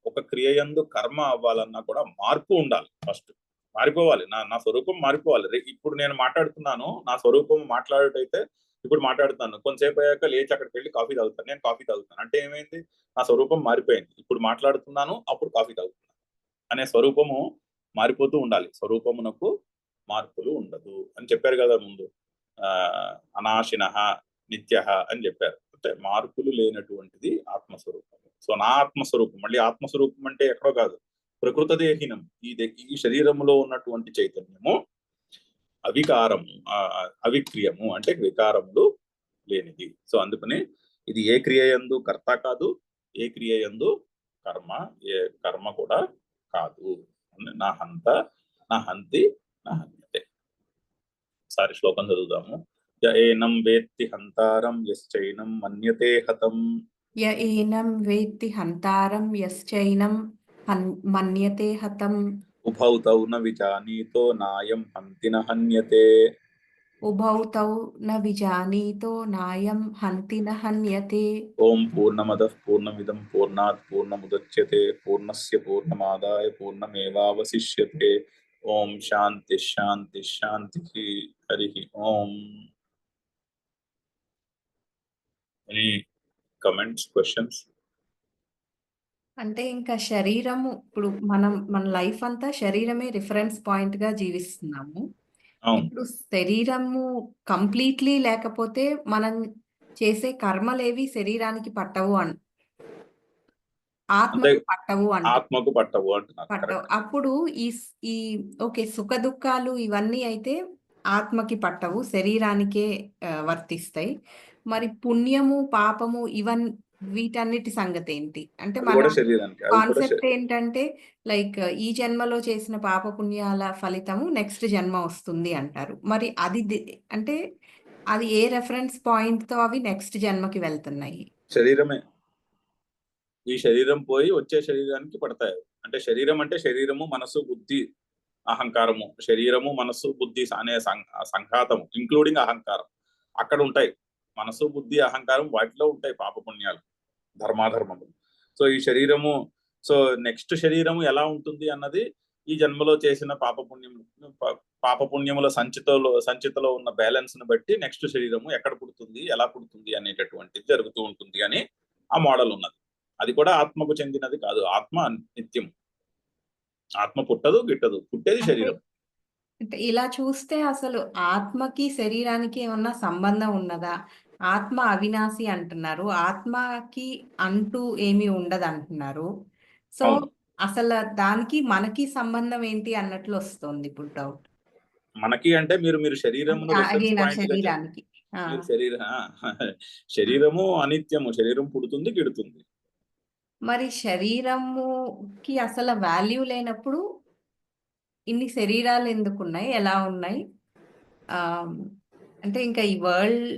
Speaker 1: ఒక క్రియయందు కర్మ అవ్వాలన్నా కూడా మార్పు ఉండాలి. ఫస్ట్ మారిపోవాలి, నా స్వరూపం మారిపోవాలి. ఇప్పుడు నేను మాట్లాడుతున్నాను, నా స్వరూపం మాట్లాడేటైతే ఇప్పుడు మాట్లాడుతాను, కొంతసేపు అయ్యాక లేచి అక్కడికి వెళ్ళి కాఫీ తాగుతాను. నేను కాఫీ తాగుతాను అంటే ఏమైంది? నా స్వరూపం మారిపోయింది. ఇప్పుడు మాట్లాడుతున్నాను, అప్పుడు కాఫీ తాగుతున్నాను అనే స్వరూపము మారిపోతూ ఉండాలి. స్వరూపమునకు మార్పులు ఉండదు అని చెప్పారు కదా ముందు. అనాశిన నిత్య అని చెప్పారు. అంటే మార్పులు లేనటువంటిది ఆత్మస్వరూపం. సో నా ఆత్మస్వరూపం, మళ్ళీ ఆత్మస్వరూపం అంటే ఎక్కడో కాదు, ప్రకృత దేహినం, ఈ శరీరములో ఉన్నటువంటి చైతన్యము అవికారము, అవిక్రియము అంటే వికారములు లేనిది. సో అందుకని ఇది ఏ క్రియయందు కర్త కాదు, ఏ క్రియయందు ఏ కర్మ కూడా కాదు. నా హంత నా హంతి నా హన్యతే. సారి శ్లోకం చదువుదాము. య ఏనం వేత్తి హంతారం యశ్చైనం మన్యతే హతం.
Speaker 2: య ఏనం వేత్తి హంతారం యశ్చైనం మన్యతే హతం.
Speaker 1: ఉభౌ తౌ న విజానీతో నాయం హంతి న హన్యతే.
Speaker 2: ఉభౌ తౌ న విజానీతో నాయం హంతి న హన్యతే.
Speaker 1: ఓం పూర్ణమదః పూర్ణమిదం పూర్ణాత్ పూర్ణముదచ్యతే పూర్ణస్య పూర్ణమాదాయ పూర్ణమేవావశిష్యతే. ఓం శాంతి శాంతి శాంతి. హరి ఓం. Any comments, questions?
Speaker 2: అంటే ఇంకా శరీరము, ఇప్పుడు మన లైఫ్ అంతా శరీరమే రిఫరెన్స్ పాయింట్ గా జీవిస్తున్నాము. ఇప్పుడు శరీరము కంప్లీట్లీ లేకపోతే మనం చేసే కర్మలేవి శరీరానికి పట్టవు ఆత్మకు పట్టవు
Speaker 1: ఆత్మకు పట్టవు అంటున్నారు.
Speaker 2: పట్టవు. అప్పుడు ఈ ఓకే, సుఖ దుఃఖాలు ఇవన్నీ అయితే ఆత్మకి పట్టవు, శరీరానికే వర్తిస్తాయి. మరి పుణ్యము పాపము వీటన్నిటి సంగతి ఏంటి అంటే మన కాన్సెప్ట్ ఏంటంటే లైక్ ఈ జన్మలో చేసిన పాప పుణ్యాల ఫలితము నెక్స్ట్ జన్మ వస్తుంది అంటారు. మరి అంటే అది ఏ రెఫరెన్స్ పాయింట్ తో అవి నెక్స్ట్ జన్మకి వెళ్తున్నాయి?
Speaker 1: శరీరమే. ఈ శరీరం పోయి వచ్చే శరీరానికి పడతాయి. అంటే శరీరం అంటే శరీరము, మనసు, బుద్ధి అహంకారము, శరీరము, మనస్సు, బుద్ధి అనే సంఘాతము ఇంక్లూడింగ్ అహంకారం అక్కడ ఉంటాయి. మనసు, బుద్ధి, అహంకారం వాటిలో ఉంటాయి పాపపుణ్యాలు, ధర్మాధర్మములు. సో ఈ శరీరము, సో నెక్స్ట్ శరీరము ఎలా ఉంటుంది అన్నది ఈ జన్మలో చేసిన పాపపుణ్యముల సంచితలో ఉన్న బ్యాలెన్స్ ని బట్టి నెక్స్ట్ శరీరము ఎక్కడ పుడుతుంది, ఎలా పుడుతుంది అనేటటువంటిది జరుగుతూ ఉంటుంది అని ఆ మోడల్ ఉన్నది. అది కూడా ఆత్మకు చెందినది కాదు. ఆత్మ నిత్యం, ఆత్మ పుట్టదు గిట్టదు, పుట్టేది శరీరం.
Speaker 2: అంటే ఇలా చూస్తే అసలు ఆత్మకి శరీరానికి ఏమన్నా సంబంధం ఉన్నదా? ఆత్మ అవినాశి అంటున్నారు, ఆత్మకి అంటూ ఏమీ ఉండదు అంటున్నారు. సో
Speaker 1: అవును.
Speaker 2: అసలు దానికి మనకి సంబంధం ఏంటి అన్నట్లు వస్తుంది ఇప్పుడు డౌట్.
Speaker 1: మనకి అంటే మీరు శరీరమును రెఫరెన్స్ పాయింట్ గా
Speaker 2: శరీరానికి
Speaker 1: మీరు శరీరము అనిత్యము, శరీరం పుడుతుంది గిడుతుంది.
Speaker 2: మరి శరీరముకి అసలు వాల్యూ లేనప్పుడు ఇన్ని శరీరాలు ఎందుకున్నాయి, ఎలా ఉన్నాయి? అంటే ఇంకా ఈ వరల్డ్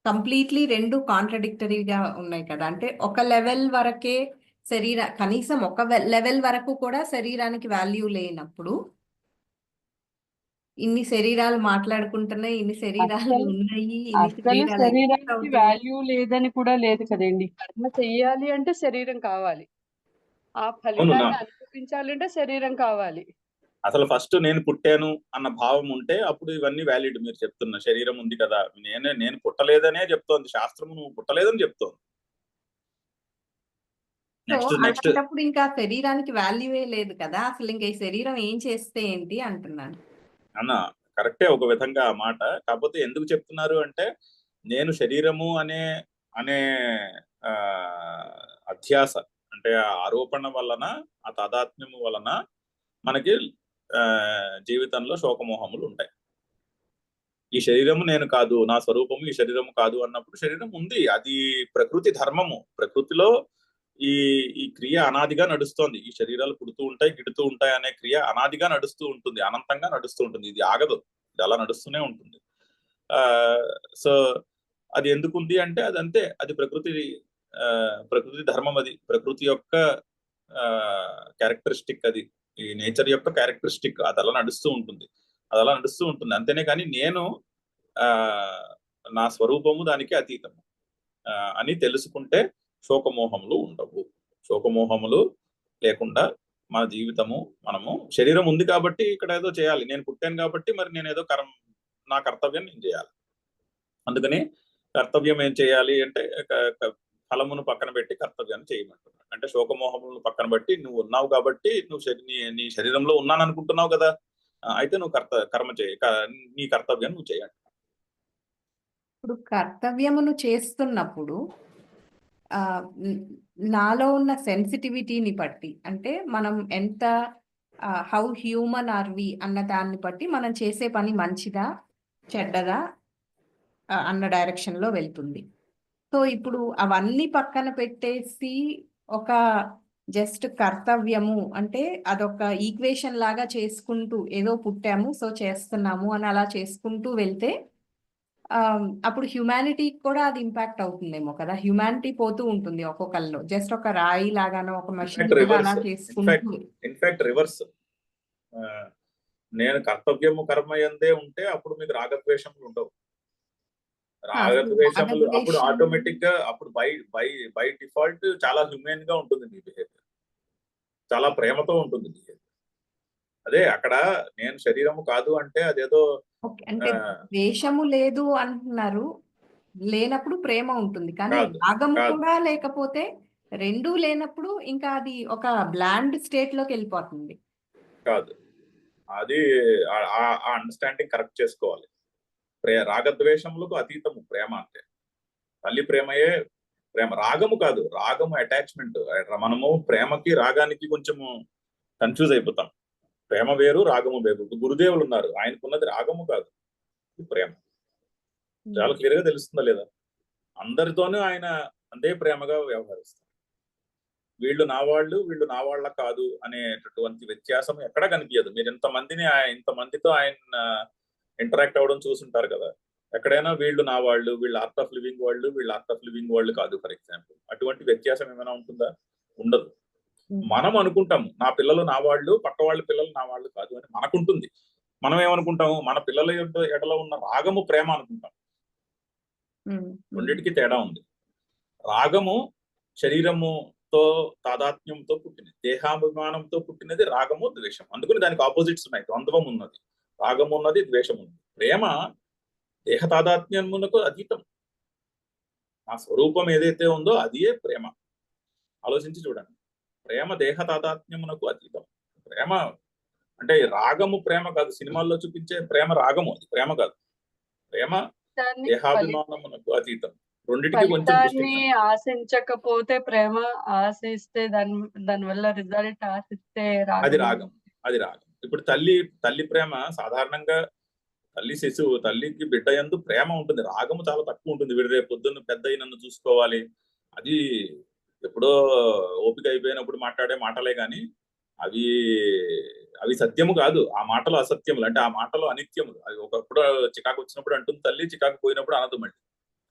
Speaker 2: కంప్లీట్లీ రెండు కాంట్రడిక్టరీగా ఉన్నాయి కదా. అంటే ఒక లెవెల్ వరకే కనీసం ఒక లెవెల్ వరకు కూడా శరీరానికి వాల్యూ లేనప్పుడు ఇన్ని శరీరాలు మాట్లాడుకుంటున్నాయి, ఇన్ని శరీరాలు ఉన్నాయి, ఇన్ని శరీరాలు
Speaker 3: శరీరానికి వాల్యూ లేదని కూడా లేదు కదండి. కర్మ చెయ్యాలి అంటే శరీరం కావాలి, ఆ ఫలితాన్ని అనుభవించాలంటే శరీరం కావాలి.
Speaker 1: అసలు ఫస్ట్ నేను పుట్టాను అన్న భావం ఉంటే అప్పుడు ఇవన్నీ వ్యాలిడ్. మీరు చెప్తున్న శరీరం ఉంది కదా, నేను పుట్టలేదనే చెప్తోంది శాస్త్రము, నువ్వు పుట్టలేదని చెప్తోంది.
Speaker 2: అలాంటప్పుడు ఇంకా శరీరానికి వాల్యూవే లేదు కదా, అసలు ఇంకా ఈ శరీరం ఏం చేస్తే ఏంటి అంటున్నాను.
Speaker 1: అన్న కరెక్టే ఒక విధంగా ఆ మాట. కాకపోతే ఎందుకు చెప్తున్నారు అంటే, నేను శరీరము అనే అనే అధ్యాస అంటే ఆరోపణ వలన, ఆ తాదాత్మ్యము వలన మనకి జీవితంలో శోకమోహములు ఉంటాయి. ఈ శరీరము నేను కాదు, నా స్వరూపము ఈ శరీరము కాదు అన్నప్పుడు శరీరం ఉంది, అది ప్రకృతి ధర్మము. ప్రకృతిలో ఈ క్రియ అనాదిగా నడుస్తోంది. ఈ శరీరాలు పుడుతూ ఉంటాయి, గిడుతూ ఉంటాయి అనే క్రియ అనాదిగా నడుస్తూ ఉంటుంది, అనంతంగా నడుస్తూ ఉంటుంది. ఇది ఆగదు, ఇది అలా నడుస్తూనే ఉంటుంది. సో అది ఎందుకుంది అంటే అదంతే, అది ప్రకృతి ధర్మం, అది ప్రకృతి యొక్క క్యారెక్టరిస్టిక్, అది ఈ నేచర్ యొక్క క్యారెక్టరిస్టిక్. అది అలా నడుస్తూ ఉంటుంది, అంతేనే కానీ నేను నా స్వరూపము దానికి అతీతము అని తెలుసుకుంటే శోకమోహములు ఉండవు. శోకమోహములు లేకుండా మన జీవితము, మనము శరీరం ఉంది కాబట్టి ఇక్కడ ఏదో చేయాలి, నేను పుట్టాను కాబట్టి మరి నేను ఏదో నా కర్తవ్యం నేను చేయాలి. అందుకని కర్తవ్యం ఏం చేయాలి అంటే ఫలమును పక్కన పెట్టి కర్తవ్యాన్ని చేయమంటున్నాడు. అంటే శోకమోహములను పక్కన పెట్టి నువ్వు ఉన్నావు కాబట్టి, నువ్వు నీ శరీరంలో ఉన్నాను అనుకుంటున్నావు కదా, అయితే నువ్వు కర్మ చేయి, నీ కర్తవ్యం నువ్వు చేయండి.
Speaker 2: ఇప్పుడు కర్తవ్యమును చేస్తున్నప్పుడు నాలో ఉన్న సెన్సిటివిటీని బట్టి, అంటే మనం ఎంత హౌ హ్యూమన్ ఆర్ వి అన్న దాన్ని బట్టి మనం చేసే పని మంచిదా చెడ్డదా అన్న డైరెక్షన్లో వెళ్తుంది. సో ఇప్పుడు అవన్నీ పక్కన పెట్టేసి ఒక జస్ట్ కర్తవ్యము అంటే అదొక ఈక్వేషన్ లాగా చేసుకుంటూ ఏదో పుట్టాము సో చేస్తున్నాము అని అలా చేసుకుంటూ వెళ్తే అప్పుడు హ్యుమానిటీ కూడా అది ఇంపాక్ట్ అవుతుందేమో కదా. హ్యుమానిటీ పోతూ ఉంటుంది ఒక్కొక్కరిలో, జస్ట్ ఒక రాయి లాగానో ఒక మషిన్ అలా చేసుకుంటూ.
Speaker 1: ఇన్ఫాక్ట్ రివర్స్, నేను కర్తవ్యము కర్మ ఎందే ఉంటే అప్పుడు మీకు రాగద్వేషములు ఉండవు. రాగద్వేషములు అప్పుడు ఆటోమేటిక్ గా, అప్పుడు బై డిఫాల్ట్ చాలా హ్యూమన్ గా ఉంటుంది మీ బిహేవియర్, చాలా ప్రేమతో ఉంటుంది బిహేవియర్. అదే అక్కడ నేను శరీరము కాదు అంటే అదేదో
Speaker 2: అంటే ద్వేషము లేదు అంటున్నారు, లేనప్పుడు ప్రేమ ఉంటుంది, కానీ రాగము కూడా లేకపోతే, రెండూ లేనప్పుడు ఇంకా అది ఒక బ్లాండ్ స్టేట్ లోకి వెళ్ళిపోతుంది.
Speaker 1: కాదు, అది ఆ అండర్స్టాండింగ్ కరెక్ట్ చేసుకోవాలి. రాగద్వేషములకు అతీతము ప్రేమ అంటే. తల్లి ప్రేమయే ప్రేమ, రాగము కాదు. రాగము అటాచ్మెంట్. మనము ప్రేమకి రాగానికి కొంచెము కన్ఫ్యూజ్ అయిపోతాం. ప్రేమ వేరు, రాగము వేరు. గురుదేవులు ఉన్నారు, ఆయనకున్నది రాగము కాదు, ప్రేమ. చాలా క్లియర్ గా తెలుస్తుందా లేదా? అందరితోనూ ఆయన అంతే ప్రేమగా వ్యవహరిస్తారు. వీళ్ళు నా వాళ్ళు, వీళ్ళు నా వాళ్ళ కాదు అనేటటువంటి వ్యత్యాసం ఎక్కడ కనిపించదు. మీరు ఇంతమందితో ఆయన ఇంటరాక్ట్ అవ్వడం చూసుంటారు కదా. ఎక్కడైనా వీళ్ళు నా వాళ్ళు, వీళ్ళు ఆర్ట్ ఆఫ్ లివింగ్ వాళ్ళు, వీళ్ళు ఆర్ట్ ఆఫ్ లివింగ్ వాళ్ళు కాదు ఫర్ ఎగ్జాంపుల్. అటువంటి వ్యత్యాసం ఏమైనా ఉంటుందా? ఉండదు. మనం అనుకుంటాము నా పిల్లలు నా వాళ్ళు, పక్క వాళ్ళ పిల్లలు నా వాళ్ళు కాదు అని మనకుంటుంది. మనం ఏమనుకుంటాము, మన పిల్లల ఎడలో ఉన్న రాగము ప్రేమ అనుకుంటాం. రెండింటికి తేడా ఉంది. రాగము శరీరముతో తాదాత్మ్యంతో పుట్టినది, దేహాభిమానంతో పుట్టినది రాగము, ద్వేషం. అందుకని దానికి ఆపోజిట్స్ ఉన్నాయి. ద్వంద్వం ఉన్నది, రాగము ఉన్నది, ద్వేషం ఉన్నది. ప్రేమ దేహ తాదాత్మ్యమునకు అతీతం. ఆ స్వరూపం ఏదైతే ఉందో అదే ప్రేమ. ఆలోచించి చూడండి. ప్రేమ దేహ తాదాత్మ్యమునకు అతీతం. ప్రేమ అంటే రాగము ప్రేమ కాదు. సినిమాల్లో చూపించే ప్రేమ రాగము, అది ప్రేమ కాదు. ప్రేమ
Speaker 3: దాన్ని
Speaker 1: దేహాభిమానమునకు అతీతం. రెండింటికి కొంచెం
Speaker 3: ఫలితాన్ని
Speaker 1: distinction.
Speaker 3: ఆశించకపోతే ప్రేమ, ఆశిస్తే దానివల్ల రిజల్ట్ ఆశిస్తే
Speaker 1: అది
Speaker 3: రాగం.
Speaker 1: రాగం, అది రాగం. ఇప్పుడు తల్లి ప్రేమ సాధారణంగా తల్లి శిశువు, తల్లికి బిడ్డ యందు ప్రేమ ఉంటుంది, రాగము చాలా తక్కువ ఉంటుంది. వీడు రేపు పొద్దున్న పెద్ద నన్ను చూసుకోవాలి, అది ఎప్పుడో ఓపిక అయిపోయినప్పుడు మాట్లాడే మాటలే గాని అవి సత్యము కాదు. ఆ మాటలు అసత్యములు, అంటే ఆ మాటలు అనిత్యములు. అవి ఒకప్పుడు చికాకు వచ్చినప్పుడు అంటుంది తల్లి, చికాకు పోయినప్పుడు అనదు మళ్ళీ.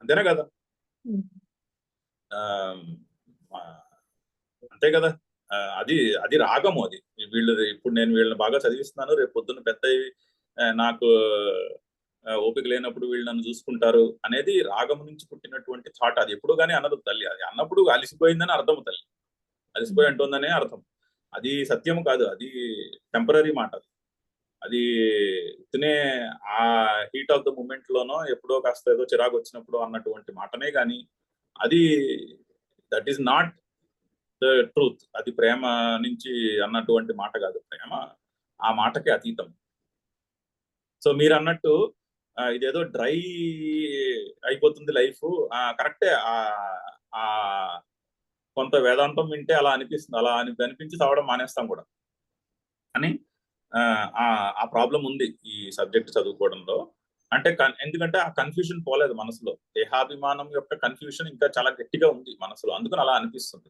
Speaker 1: అంతేనా కదా? ఆ, అంతే కదా. అది రాగము. అది ఇప్పుడు నేను వీళ్ళని బాగా చదివిస్తున్నాను, రేపు పొద్దున్న పెద్ద నాకు ఓపిక లేనప్పుడు వీళ్ళు నన్ను చూసుకుంటారు అనేది రాగము నుంచి పుట్టినటువంటి థాట్. అది ఎప్పుడు కానీ అనదు తల్లి. అది అన్నప్పుడు అలిసిపోయిందని అర్థం, తల్లి అలిసిపోయి అంటుందనే అర్థం. అది సత్యము కాదు, అది టెంపరీ మాట. అది తినే ఆ హీట్ ఆఫ్ ద మూమెంట్ లోనో ఎప్పుడో కాస్త ఏదో చిరాకు వచ్చినప్పుడు అన్నటువంటి మాటనే గాని అది that is not the truth. అది ప్రేమ నుంచి అన్నటువంటి మాట కాదు. ప్రేమ ఆ మాటకి అతీతం. సో మీరు అన్నట్టు ఇదేదో డ్రై అయిపోతుంది లైఫ్, కరెక్టే. ఆ కొంత వేదాంతం వింటే అలా అనిపిస్తుంది. అలా అనిపించి చదవడం మానేస్తాం కూడా అని ఆ ప్రాబ్లం ఉంది ఈ సబ్జెక్ట్ చదువుకోవడంలో. అంటే ఎందుకంటే ఆ కన్ఫ్యూషన్ పోలేదు మనసులో. దేహాభిమానం యొక్క కన్ఫ్యూషన్ ఇంకా చాలా గట్టిగా ఉంది మనసులో, అందుకని అలా అనిపిస్తుంది.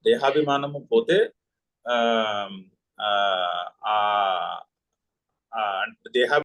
Speaker 1: దేహాభిమానము పోతే దేహ